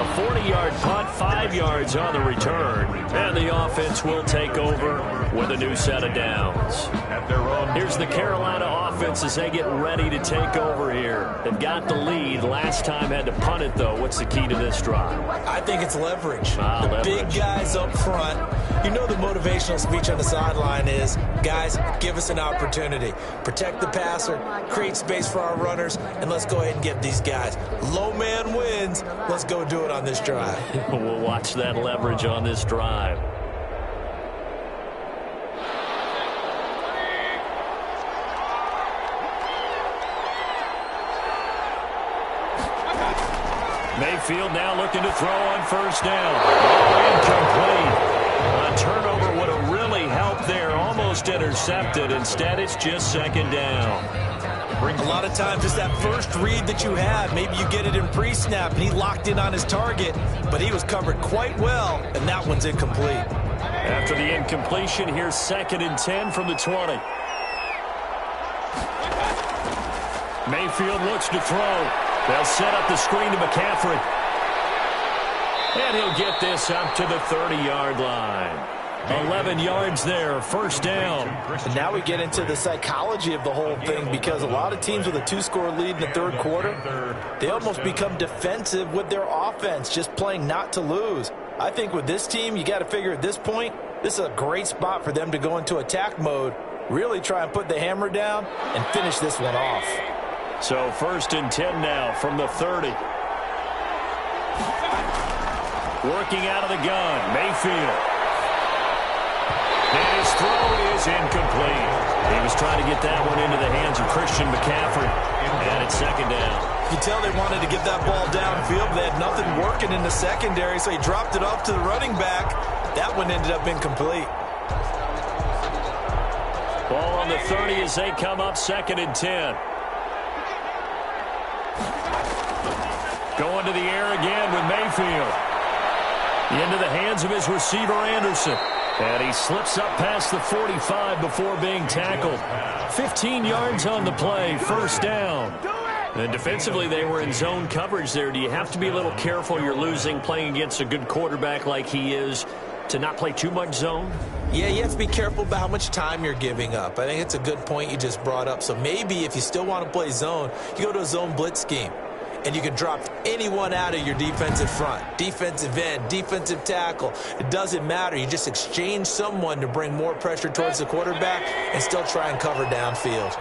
A 40-yard punt, 5 yards on the return. And the offense will take over with a new set of downs. Here's the Carolina offense as they get ready to take over here. They've got the lead. Last time had to punt it, though. What's the key to this drive? I think it's leverage. Big guys up front. You know the motivational speech on the sideline is, guys, give us an opportunity. Protect the passer, create space for our runners, and let's go ahead and get these guys. Low man wins. Let's go do it on this drive. We'll watch that leverage on this drive. Mayfield now looking to throw on 1st down. Oh, incomplete. A turnover would have really helped there. Almost intercepted. Instead, it's just 2nd down. A lot of times it's that first read that you have. Maybe you get it in pre-snap, and he locked in on his target, but he was covered quite well, and that one's incomplete. After the incompletion, here's 2nd and 10 from the 20. Mayfield looks to throw. They'll set up the screen to McCaffrey. And he'll get this up to the 30-yard line. 11 yards there, 1st down. And now we get into the psychology of the whole thing, because a lot of teams with a 2-score lead in the 3rd quarter, they almost become defensive with their offense, just playing not to lose. I think with this team, you got to figure at this point, this is a great spot for them to go into attack mode, really try and put the hammer down and finish this one off. So 1st and 10 now from the 30. Working out of the gun, Mayfield. And his throw is incomplete. He was trying to get that one into the hands of Christian McCaffrey. And it's 2nd down. You tell they wanted to get that ball downfield. They had nothing working in the secondary, so he dropped it off to the running back. That one ended up incomplete. Ball on the 30 as they come up 2nd and 10. Going to the air again with Mayfield. Into the hands of his receiver, Anderson. And he slips up past the 45 before being tackled. 15 yards on the play, 1st down. And defensively, they were in zone coverage there. Do you have to be a little careful? You're losing, playing against a good quarterback like he is, to not play too much zone? Yeah, you have to be careful about how much time you're giving up. I think it's a good point you just brought up. So maybe if you still want to play zone, you go to a zone blitz scheme. And you can drop anyone out of your defensive front, defensive end, defensive tackle. It doesn't matter. You just exchange someone to bring more pressure towards the quarterback and still try and cover downfield.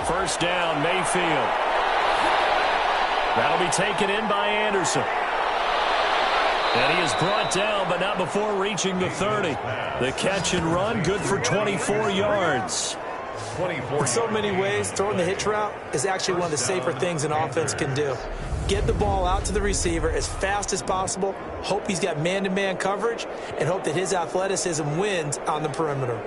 First down, Mayfield. That'll be taken in by Anderson. And he is brought down, but not before reaching the 30. The catch and run, good for 24 yards. In so many ways, throwing the hitch route is actually one of the safer things an offense can do. get the ball out to the receiver as fast as possible, hope he's got man-to-man coverage, and hope that his athleticism wins on the perimeter.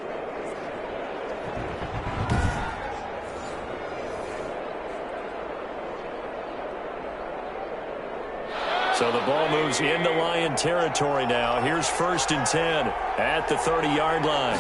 So the ball moves into Lion territory now. Here's 1st and 10 at the 30-yard line.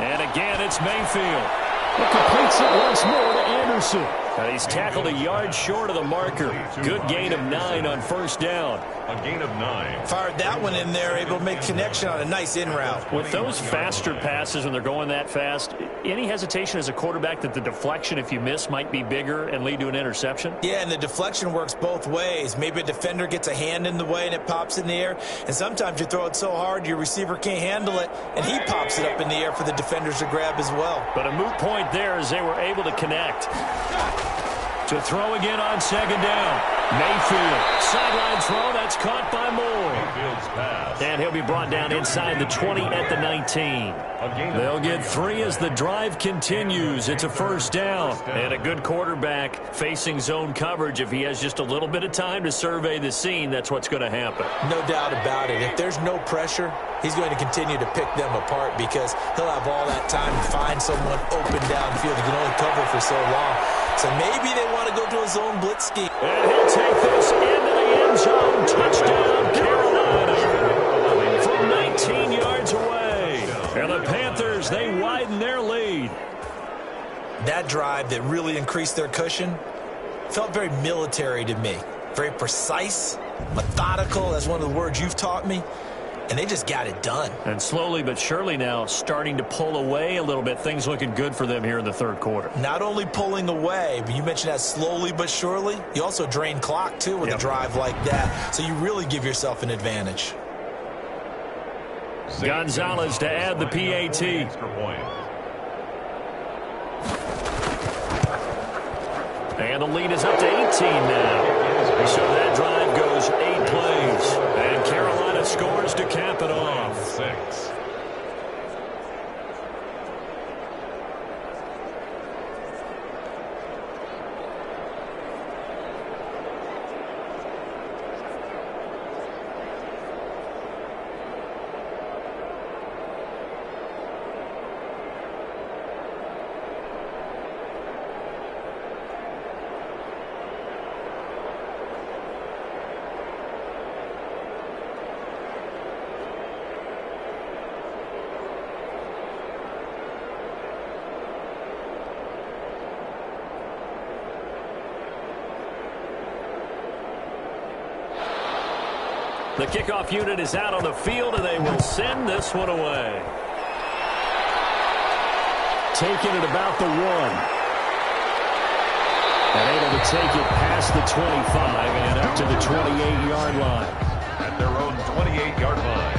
And again, it's Mayfield. He completes it once more to Anderson. He's tackled a yard short of the marker. Good gain of 9 on 1st down. A gain of 9. Fired that one in there, able to make connection on a nice in route. With those faster passes when they're going that fast, any hesitation as a quarterback that the deflection, if you miss, might be bigger and lead to an interception? Yeah, and the deflection works both ways. Maybe a defender gets a hand in the way and it pops in the air. And sometimes you throw it so hard your receiver can't handle it, and he pops it up in the air for the defenders to grab as well. But a moot point there as they were able to connect. To throw again on 2nd down. Mayfield. Sideline throw. That's caught by Moore. Mayfield's pass. And he'll be brought down inside the 20 at the 19. They'll get 3 as the drive continues. It's a 1st down. And a good quarterback facing zone coverage. If he has just a little bit of time to survey the scene, that's what's going to happen. No doubt about it. If there's no pressure, he's going to continue to pick them apart because he'll have all that time to find someone open downfield. He can only cover for so long. So maybe they want to go to a zone blitz scheme. And he'll take this into the end zone. Touchdown, Carolina. From 19 yards away. And the Panthers, they widen their lead. That drive that really increased their cushion felt very military to me. Very precise, methodical. That's one of the words you've taught me. And they just got it done. And slowly but surely now starting to pull away a little bit. Things looking good for them here in the 3rd quarter. Not only pulling away, but you mentioned that slowly but surely. You also drain clock, too, with a drive like that. So you really give yourself an advantage. Gonzalez to add the PAT. And the lead is up to 18 now. So that drive goes 8 plays. And Carolina scores to cap it off. 6. The kickoff unit is out on the field, and they will send this one away. Taking it about the 1. And able to take it past the 25 and up to the 28-yard line. At their own 28-yard line.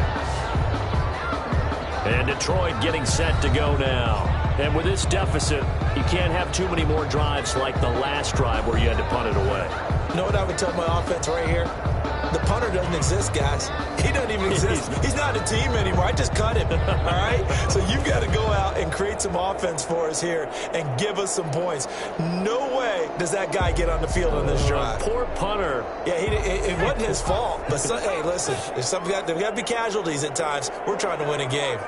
And Detroit getting set to go now. And with this deficit, you can't have too many more drives like the last drive where you had to punt it away. You know what I would tell my offense right here? The punter doesn't exist, guys. He doesn't even exist. He's not a team anymore. I just cut him, all right? So you've got to go out and create some offense for us here and give us some points. No way does that guy get on the field on this drive. Poor punter. Yeah, it wasn't his fault. But, hey, listen, there's got to be casualties at times. We're trying to win a game.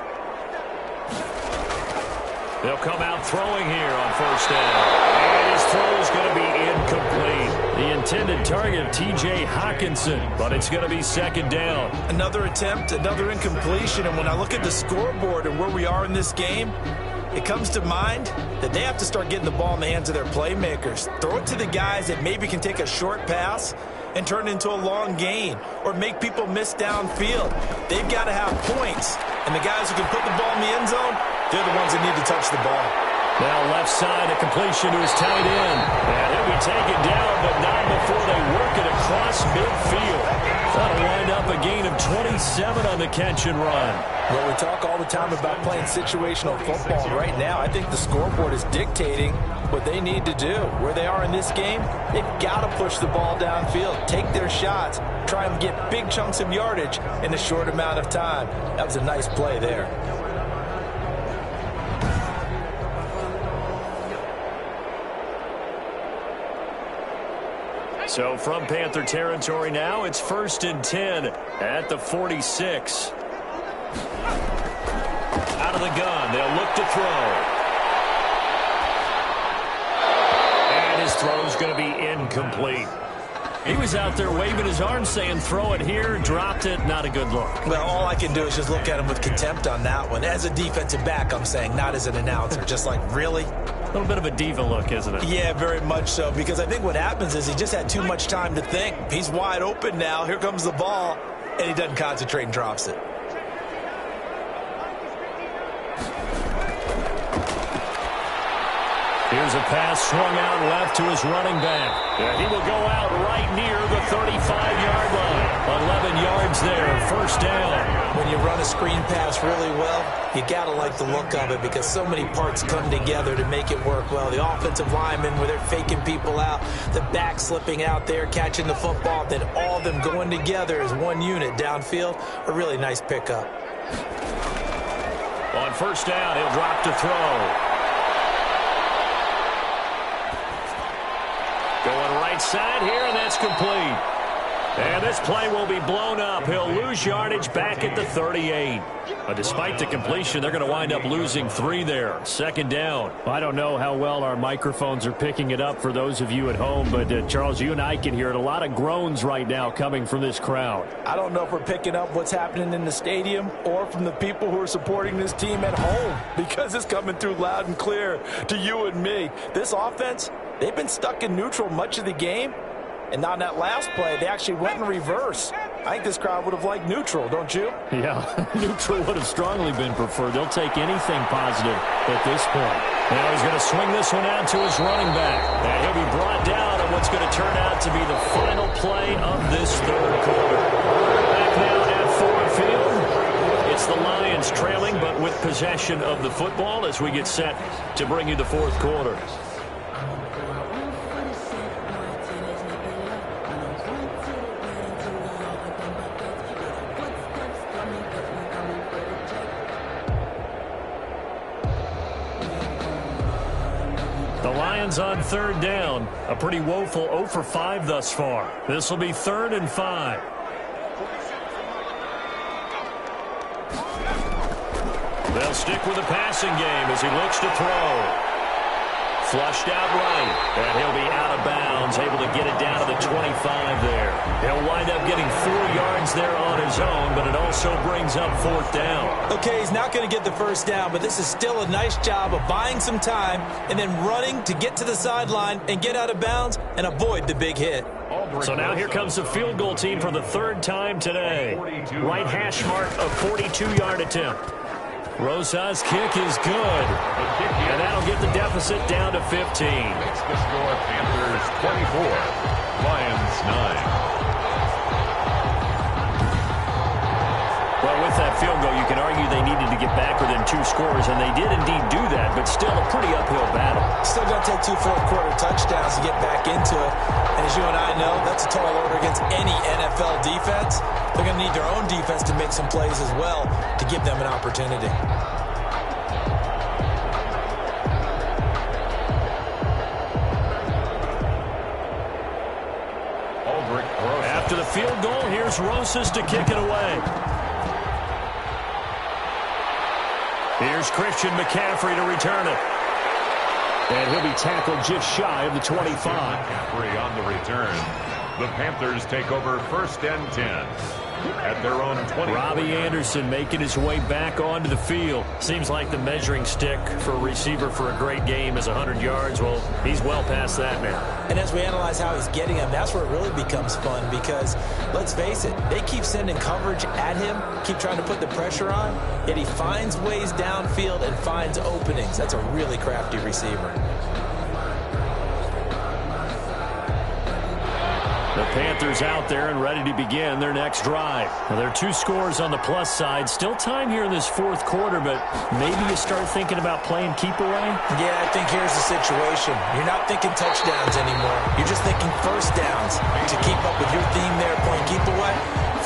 They'll come out throwing here on 1st down. And his throw is going to be incomplete. The intended target of T.J. Hawkinson, but it's going to be 2nd down. Another attempt, another incompletion. And when I look at the scoreboard and where we are in this game, it comes to mind that they have to start getting the ball in the hands of their playmakers. Throw it to the guys that maybe can take a short pass and turn it into a long gain or make people miss downfield. They've got to have points. And the guys who can put the ball in the end zone, they're the ones that need to touch the ball. Now left side, a completion to his tight end. And he'll be taken down, but not before they work it across midfield. That'll wind up a gain of 27 on the catch and run. Well, we talk all the time about playing situational football. Right now, I think the scoreboard is dictating what they need to do. Where they are in this game, they've got to push the ball downfield, take their shots, try and get big chunks of yardage in a short amount of time. That was a nice play there. So from Panther territory now, it's 1st and 10 at the 46. Out of the gun, they'll look to throw. And his throw's going to be incomplete. He was out there waving his arms saying, throw it here, dropped it, not a good look. Well, all I can do is just look at him with contempt on that one. As a defensive back, I'm saying, not as an announcer. Just like, really? A little bit of a diva look, isn't it? Yeah, very much so, because I think what happens is he just had too much time to think. He's wide open now. Here comes the ball, and he doesn't concentrate and drops it. Here's a pass swung out left to his running back. And he will go out right near the 35-yard line. 11 yards there, first down. When you run a screen pass really well, you got to like the look of it because so many parts come together to make it work well. The offensive linemen, where they're faking people out, the back slipping out there, catching the football, then all of them going together as one unit downfield. A really nice pickup. On first down, he'll drop to throw. Going right side here, and that's complete. And this play will be blown up. He'll lose yardage back at the 38. But despite the completion, they're going to wind up losing 3 there. Second down. I don't know how well our microphones are picking it up for those of you at home, but Charles, you and I can hear it. A lot of groans right now coming from this crowd. I don't know if we're picking up what's happening in the stadium or from the people who are supporting this team at home, because it's coming through loud and clear to you and me. This offense, they've been stuck in neutral much of the game. And on that last play, they actually went in reverse. I think this crowd would have liked neutral, don't you? Yeah, neutral would have strongly been preferred. They'll take anything positive at this point. Now he's going to swing this one out to his running back. And he'll be brought down on what's going to turn out to be the final play of this third quarter. Back now at Ford Field. It's the Lions trailing, but with possession of the football as we get set to bring you the fourth quarter. The Lions on third down. A pretty woeful 0 for 5 thus far. This will be 3rd and 5. They'll stick with the passing game as he looks to throw. Flushed out right, and he'll be out of bounds, able to get it down to the 25 there. He'll wind up getting 4 yards there on his own, but it also brings up 4th down. Okay, he's not going to get the first down, but this is still a nice job of buying some time and then running to get to the sideline and get out of bounds and avoid the big hit. So now here comes the field goal team for the 3rd time today. Right hash mark of 42-yard attempt. Rosa's kick is good, and that'll get the deficit down to 15. Makes the score Panthers 24, Lions 9. Well, with that field goal, you can argue they needed to get back within 2 scores, and they did indeed do that, but still a pretty uphill battle. Still going to take 2 fourth-quarter touchdowns to get back into it. And as you and I know, that's a tall order against any NFL defense. They're going to need their own defense to make some plays as well to give them an opportunity. After the field goal, here's Rosas to kick it away. Here's Christian McCaffrey to return it. And he'll be tackled just shy of the 25. McCaffrey on the return. The Panthers take over 1st and 10 at their own 20. Robbie Anderson making his way back onto the field. Seems like the measuring stick for a receiver for a great game is 100 yards. Well, he's well past that now. And as we analyze how he's getting them, that's where it really becomes fun because, let's face it, they keep sending coverage at him, keep trying to put the pressure on, yet he finds ways downfield and finds openings. That's a really crafty receiver. The Panthers out there and ready to begin their next drive. Now, there are 2 scores on the plus side. Still time here in this 4th quarter, but maybe you start thinking about playing keep away? Yeah, I think here's the situation. You're not thinking touchdowns anymore. You're just thinking first downs. To keep up with your theme there, playing keep away,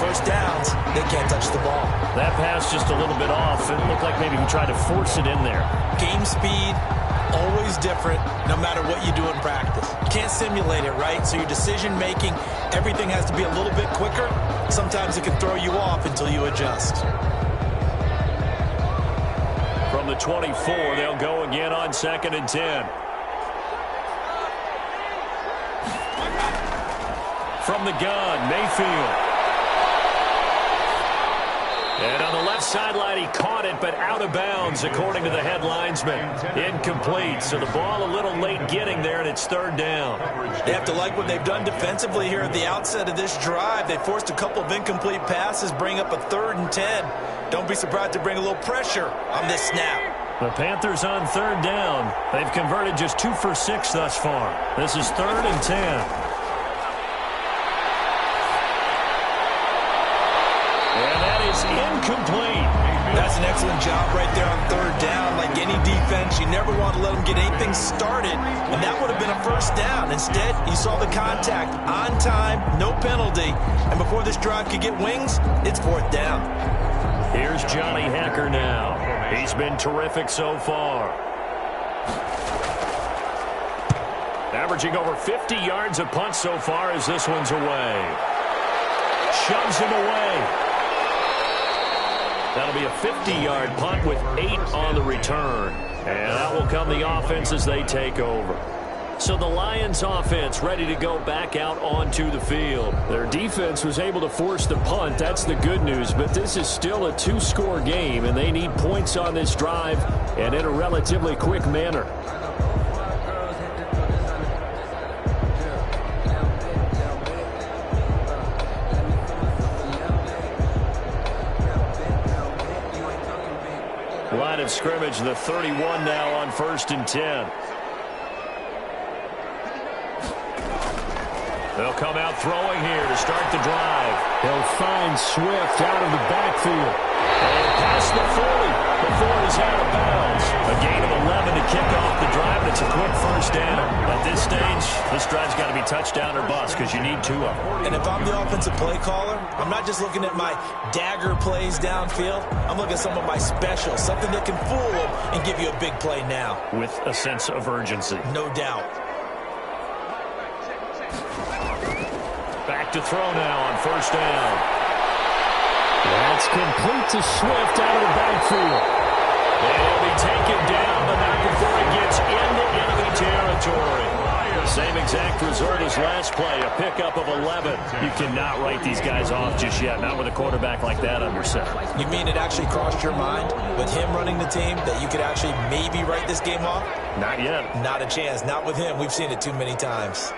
first downs, they can't touch the ball. That pass just a little bit off. It looked like maybe he tried to force it in there. Game speed, always different no matter what you do in practice. You can't simulate it, right? So your decision-making, everything has to be a little bit quicker. Sometimes it can throw you off until you adjust. From the 24, they'll go again on 2nd and 10. From the gun, Mayfield. And on the left sideline, he caught it, but out of bounds, according to the head linesman. Incomplete, so the ball a little late getting there, and it's 3rd down. They have to like what they've done defensively here at the outset of this drive. They forced a couple of incomplete passes, bring up a 3rd and 10. Don't be surprised to bring a little pressure on this snap. The Panthers on 3rd down. They've converted just 2 for 6 thus far. This is 3rd and 10. Incomplete. That's an excellent job right there on 3rd down. Like any defense, you never want to let them get anything started, and that would have been a 1st down. Instead, you saw the contact on time, no penalty, and before this drive could get wings, it's 4th down. Here's Johnny Hecker now. He's been terrific so far. Averaging over 50 yards a punt so far as this one's away. Shoves him away. That'll be a 50-yard punt with 8 on the return. And that will come the offense as they take over. So the Lions offense ready to go back out onto the field. Their defense was able to force the punt. That's the good news. But this is still a 2-score game, and they need points on this drive and in a relatively quick manner. Line of scrimmage, the 31 now on 1st and 10. They'll come out throwing here to start the drive. They'll find Swift out of the backfield. And past the 40 before he's out of bounds. A gain of 11 to kick off the drive, and it's a quick 1st down. At this stage, this drive's got to be touchdown or bust because you need 2 of them. And if I'm the offensive play caller, I'm not just looking at my dagger plays downfield. I'm looking at some of my specials, something that can fool them and give you a big play now. With a sense of urgency. No doubt. Back to throw now on 1st down. That's complete to Swift out of the backfield. And he'll be taken down, but not before he gets into enemy territory. Same exact result as last play, a pickup of 11. You cannot write these guys off just yet, not with a quarterback like that under center. You mean it actually crossed your mind with him running the team that you could actually maybe write this game off? Not yet. Not a chance. Not with him. We've seen it too many times.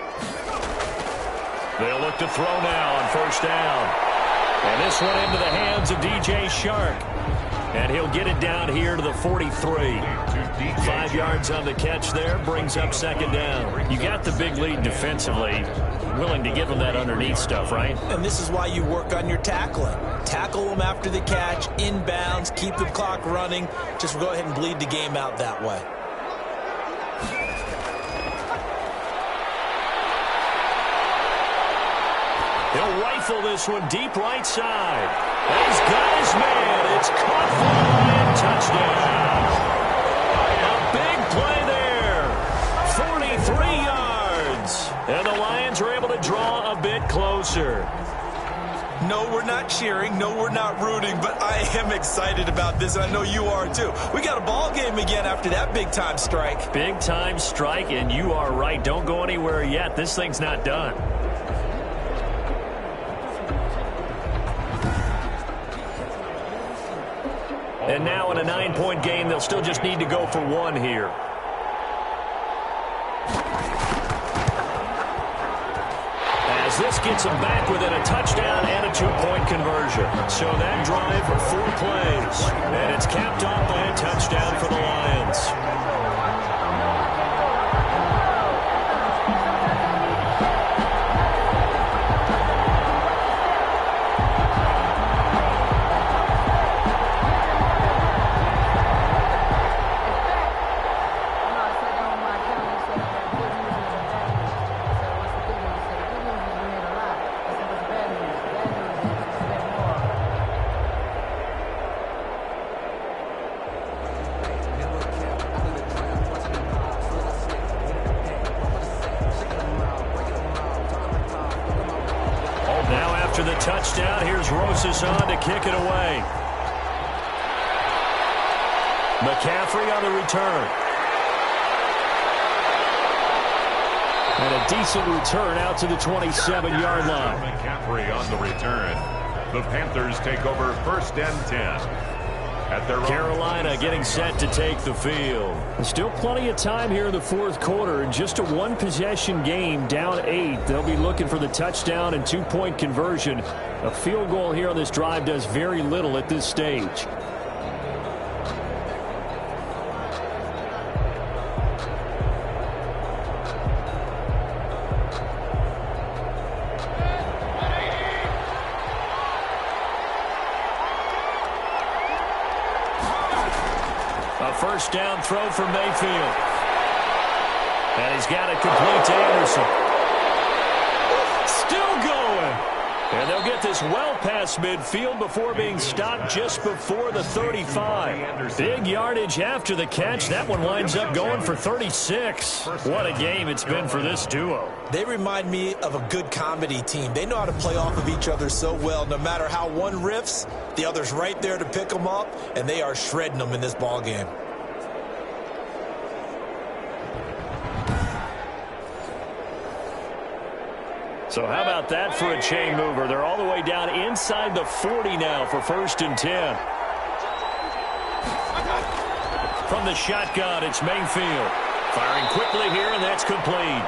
They'll look to throw now on 1st down. And this one into the hands of DJ Shark. And he'll get it down here to the 43. 5 yards on the catch there, brings up 2nd down. You got the big lead defensively. Willing to give them that underneath stuff, right? And this is why you work on your tackling. Tackle them after the catch, inbounds, keep the clock running. Just go ahead and bleed the game out that way. He'll rifle this one deep right side. He's got his man. It's caught for a touchdown. A big play there. 43 yards. And the Lions are able to draw a bit closer. No, we're not cheering. No, we're not rooting. But I am excited about this, and I know you are too. We got a ball game again after that big-time strike. Big-time strike, and you are right. Don't go anywhere yet. This thing's not done. And now in a 9-point game, they'll still just need to go for 1 here. As this gets them back within a touchdown and a 2-point conversion. So that drive for 4 plays. And it's capped off by a touchdown for the Lions. After the touchdown, here's Rosas on to kick it away. McCaffrey on the return. And a decent return out to the 27-yard line. McCaffrey on the return. The Panthers take over 1st and 10. At their Carolina getting set to take the field. Still plenty of time here in the 4th quarter. Just a one-possession game, down 8. They'll be looking for the touchdown and 2-point conversion. A field goal here on this drive does very little at this stage. First down throw for Mayfield. And he's got it complete to Anderson. Still going. And they'll get this well past midfield before being stopped just before the 35. Big yardage after the catch. That one winds up going for 36. What a game it's been for this duo. They remind me of a good comedy team. They know how to play off of each other so well. No matter how one riffs, the other's right there to pick them up, and they are shredding them in this ball game. So how about that for a chain mover? They're all the way down inside the 40 now for 1st and 10. From the shotgun, it's Mayfield. Firing quickly here, and that's complete.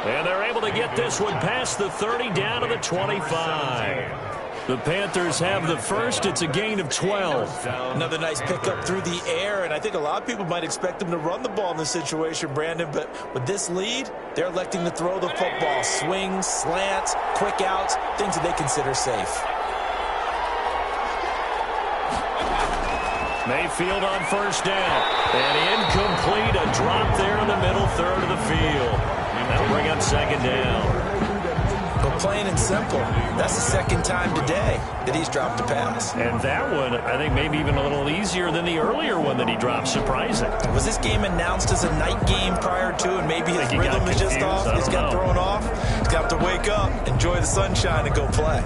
And they're able to get this one past the 30 down to the 25. The Panthers have the first. It's a gain of 12. Another nice pickup through the air, and I think a lot of people might expect them to run the ball in this situation, Brandon, but with this lead, they're electing to throw the football. Swings, slants, quick outs, things that they consider safe. Mayfield on first down. And incomplete, a drop there in the middle third of the field. That'll bring up 2nd down. But plain and simple, that's the 2nd time today that he's dropped a pass. And that one, I think, maybe even a little easier than the earlier one that he dropped. Surprising. Was this game announced as a night game prior to, and maybe his rhythm is just off? He's got thrown off. He's got to wake up, enjoy the sunshine, and go play.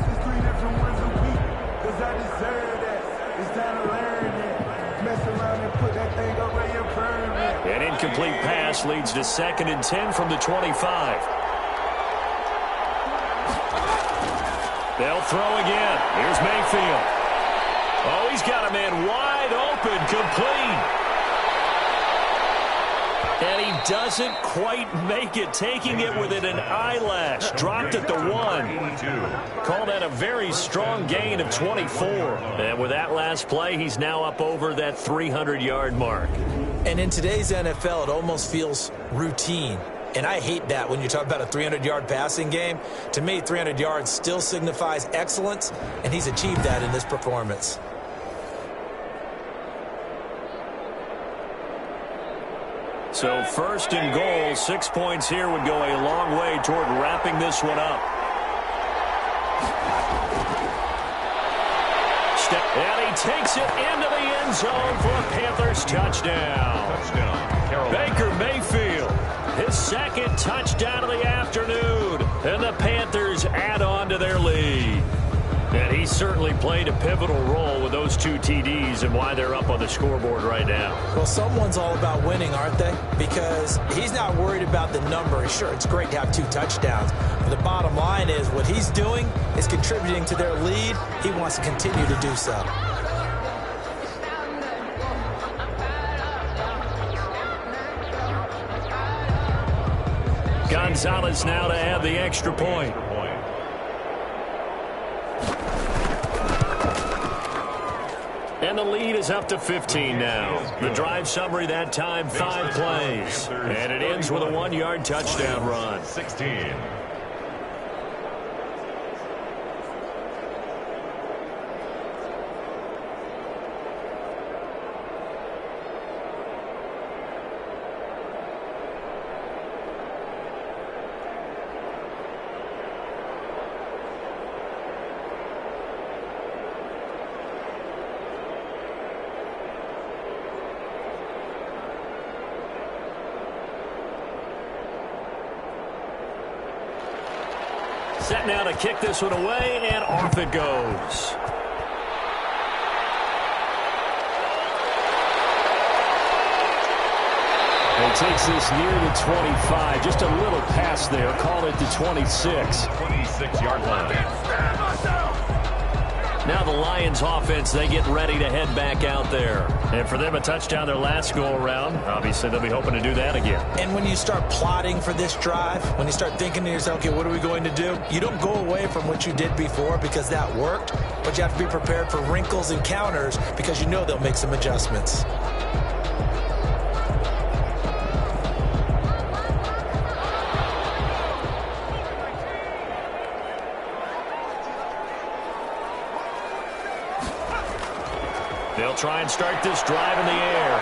An incomplete pass leads to 2nd and 10 from the 25. They'll throw again. Here's Mayfield. Oh, he's got a man wide open, complete. And he doesn't quite make it, taking it within an eyelash. Dropped at the 1. Call that a very strong gain of 24. And with that last play, he's now up over that 300-yard mark. And in today's NFL, it almost feels routine. And I hate that when you talk about a 300-yard passing game. To me, 300 yards still signifies excellence, and he's achieved that in this performance. So 1st and goal, 6 points here would go a long way toward wrapping this one up. And he takes it into the end zone for a Panthers touchdown. Baker Mayfield, his 2nd touchdown of the afternoon. And the Panthers add on to their lead. And he certainly played a pivotal role with those 2 TDs and why they're up on the scoreboard right now. Well, someone's all about winning, aren't they? Because he's not worried about the number. Sure, it's great to have 2 touchdowns. But the bottom line is what he's doing is contributing to their lead. He wants to continue to do so. Gonzalez now to add the extra point. And the lead is up to 15 now. The drive summary that time, 5 plays. And it ends with a 1-yard touchdown run. 16. Set now to kick this one away, and off it goes. He takes this near the 25. Just a little pass there. Call it the 26. 26-yard line. Now the Lions offense, they get ready to head back out there. And for them, a touchdown their last go-around. Obviously, they'll be hoping to do that again. And when you start plotting for this drive, when you start thinking to yourself, okay, what are we going to do? You don't go away from what you did before because that worked, but you have to be prepared for wrinkles and counters because you know they'll make some adjustments. They'll try and start this drive in the air.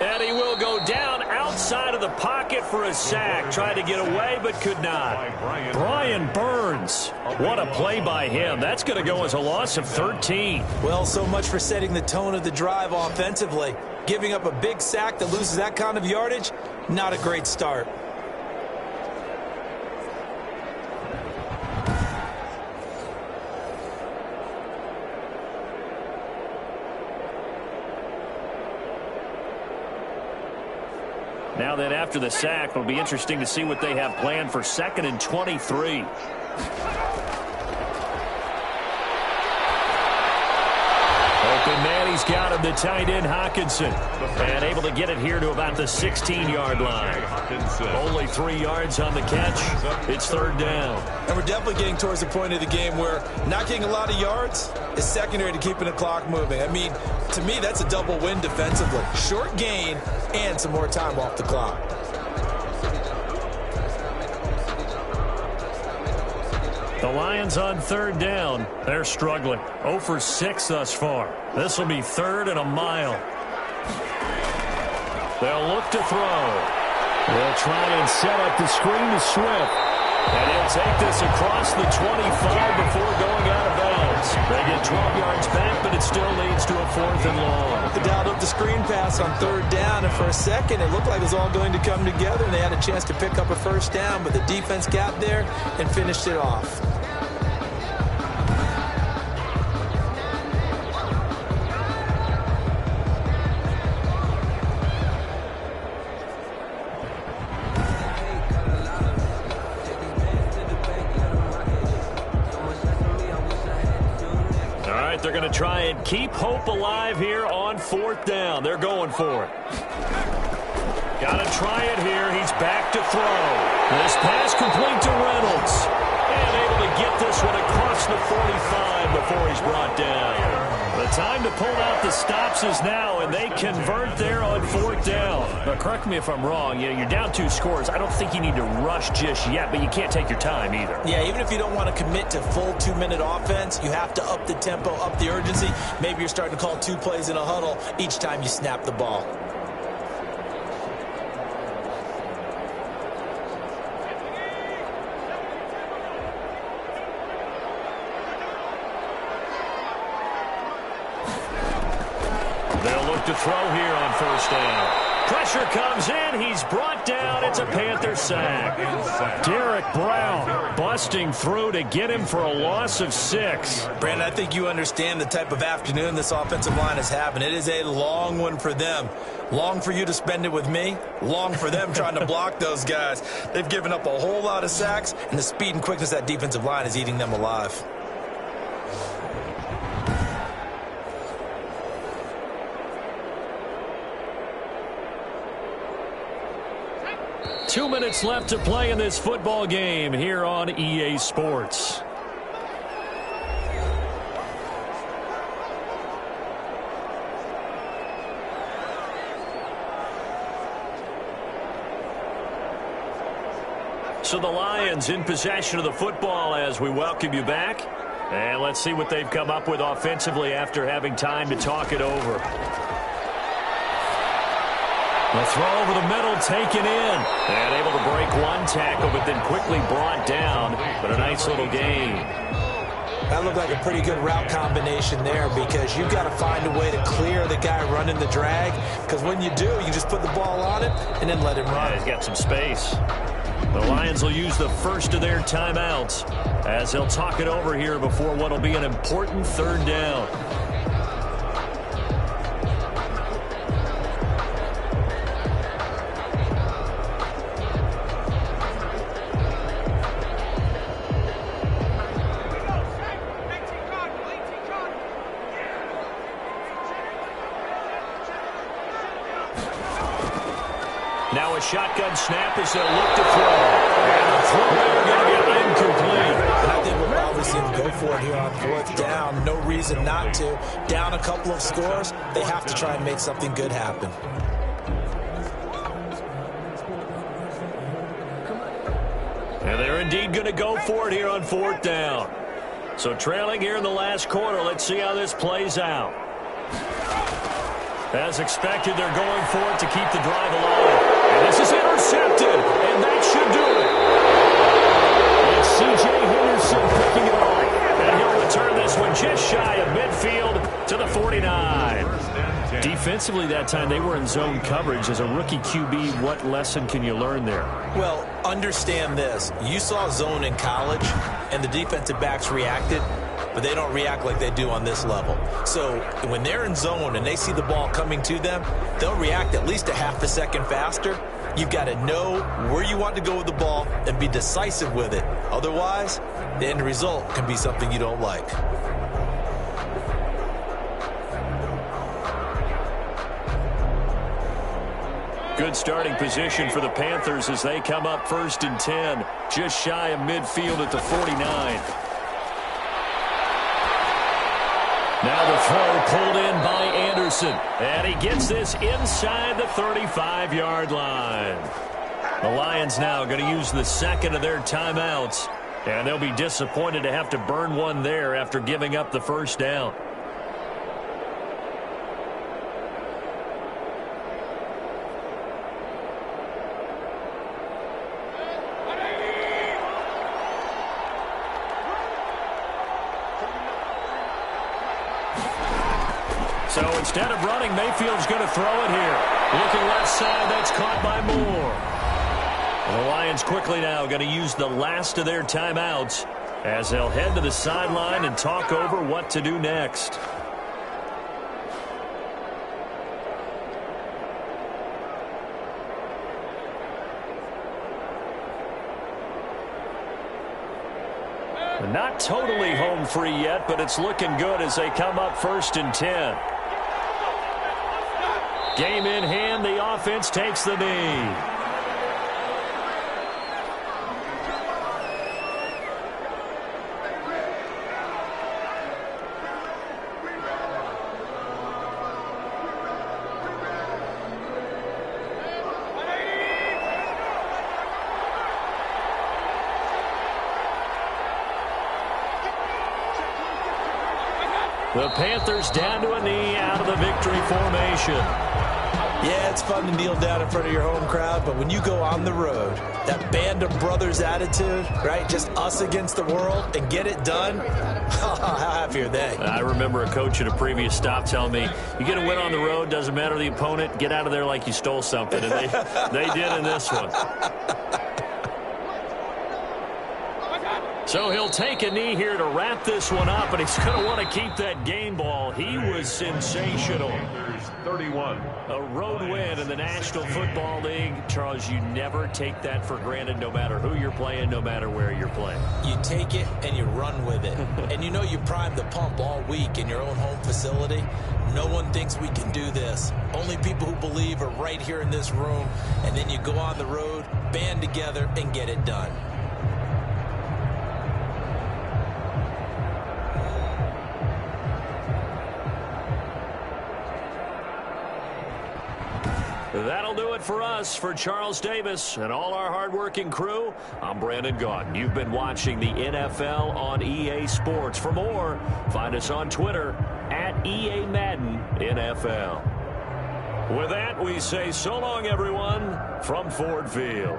And he will go down outside of the pocket for a sack. Tried to get away, but could not. Brian Burns. What a play by him. That's going to go as a loss of 13. Well, so much for setting the tone of the drive offensively. Giving up a big sack that loses that kind of yardage, not a great start. Now then, after the sack, it'll be interesting to see what they have planned for 2nd and 23. Open man, he's got him, the tight end, Hawkinson. And able to get it here to about the 16-yard line. Only 3 yards on the catch. It's 3rd down. And we're definitely getting towards the point of the game where not getting a lot of yards is secondary to keeping the clock moving. I mean, to me, that's a double win defensively. Short gain and some more time off the clock. The Lions on 3rd down. They're struggling. 0 for 6 thus far. This will be 3rd and a mile. They'll look to throw. They'll try and set up the screen to Swift. And he'll take this across the 25 before going out of bounds. They get 12 yards back, but it still leads to a 4th and long. They dialed up the screen pass on 3rd down, and for a second it looked like it was all going to come together, and they had a chance to pick up a 1st down, but the defense got there and finished it off. They're going to try and keep hope alive here on 4th down. They're going for it. Got to try it here. He's back to throw. This pass complete to Reynolds. And able to get this one across the 45 before he's brought down. The time to pull out the stops is now, and they convert there on 4th down. But correct me if I'm wrong. You know, you're down 2 scores. I don't think you need to rush just yet, but you can't take your time either. Yeah, even if you don't want to commit to full 2-minute offense, you have to up the tempo, up the urgency. Maybe you're starting to call 2 plays in a huddle each time you snap the ball. To throw here on 1st down. Pressure comes in. He's brought down. It's a Panther sack. Derek Brown busting through to get him for a loss of 6. Brandon, I think you understand the type of afternoon this offensive line is having. It is a long one for them. Long for you to spend it with me. Long for them trying to block those guys. They've given up a whole lot of sacks, and the speed and quickness of that defensive line is eating them alive. Two minutes left to play in this football game here on EA Sports. So the Lions in possession of the football as we welcome you back. And let's see what they've come up with offensively after having time to talk it over. The throw over the middle taken in. And able to break one tackle, but then quickly brought down. But a nice little gain. That looked like a pretty good route combination there because you've got to find a way to clear the guy running the drag, because when you do, you just put the ball on it and then let him run. Yeah, he's got some space. The Lions will use the first of their timeouts as they'll talk it over here before what will be an important third down. Now a shotgun snap as they'll look to throw. And the throw there going to get incomplete. And I think we'll probably see him go for it here on fourth down. No reason not to. Down a couple of scores, they have to try and make something good happen. And they're indeed going to go for it here on fourth down. So trailing here in the last quarter, let's see how this plays out. As expected, they're going for it to keep the drive alive. And this is intercepted, and that should do it. It's C.J. Henderson picking it off. And he'll return this one just shy of midfield to the 49. Defensively that time, they were in zone coverage. As a rookie QB, what lesson can you learn there? Well, understand this. You saw zone in college, and the defensive backs reacted, but they don't react like they do on this level. So when they're in zone and they see the ball coming to them, they'll react at least a half a second faster. You've got to know where you want to go with the ball and be decisive with it. Otherwise, the end result can be something you don't like. Good starting position for the Panthers as they come up 1st and 10, just shy of midfield at the 49. Now the throw pulled in by Anderson. And he gets this inside the 35-yard line. The Lions now going to use the second of their timeouts. And they'll be disappointed to have to burn one there after giving up the first down. So instead of running, Mayfield's going to throw it here. Looking left side, that's caught by Moore. And the Lions quickly now going to use the last of their timeouts as they'll head to the sideline and talk over what to do next. Not totally home free yet, but it's looking good as they come up 1st and 10. Game in hand, the offense takes the knee. The Panthers down to a knee out of the victory formation. Yeah, it's fun to kneel down in front of your home crowd, but when you go on the road, that band of brothers attitude, right, just us against the world, and get it done, how happy are they? I remember a coach at a previous stop telling me, you get a win on the road, doesn't matter the opponent, get out of there like you stole something, and they did in this one. So he'll take a knee here to wrap this one up, and he's going to want to keep that game ball. He was sensational. 31. A road win in the National Football League. Charles, you never take that for granted no matter who you're playing, no matter where you're playing. You take it and you run with it. And you know you primed the pump all week in your own home facility. No one thinks we can do this. Only people who believe are right here in this room. And then you go on the road, band together, and get it done. That'll do it for us. For Charles Davis and all our hardworking crew, I'm Brandon Gaudin. You've been watching the NFL on EA Sports. For more, find us on Twitter at EA Madden NFL. With that, we say so long, everyone, from Ford Field.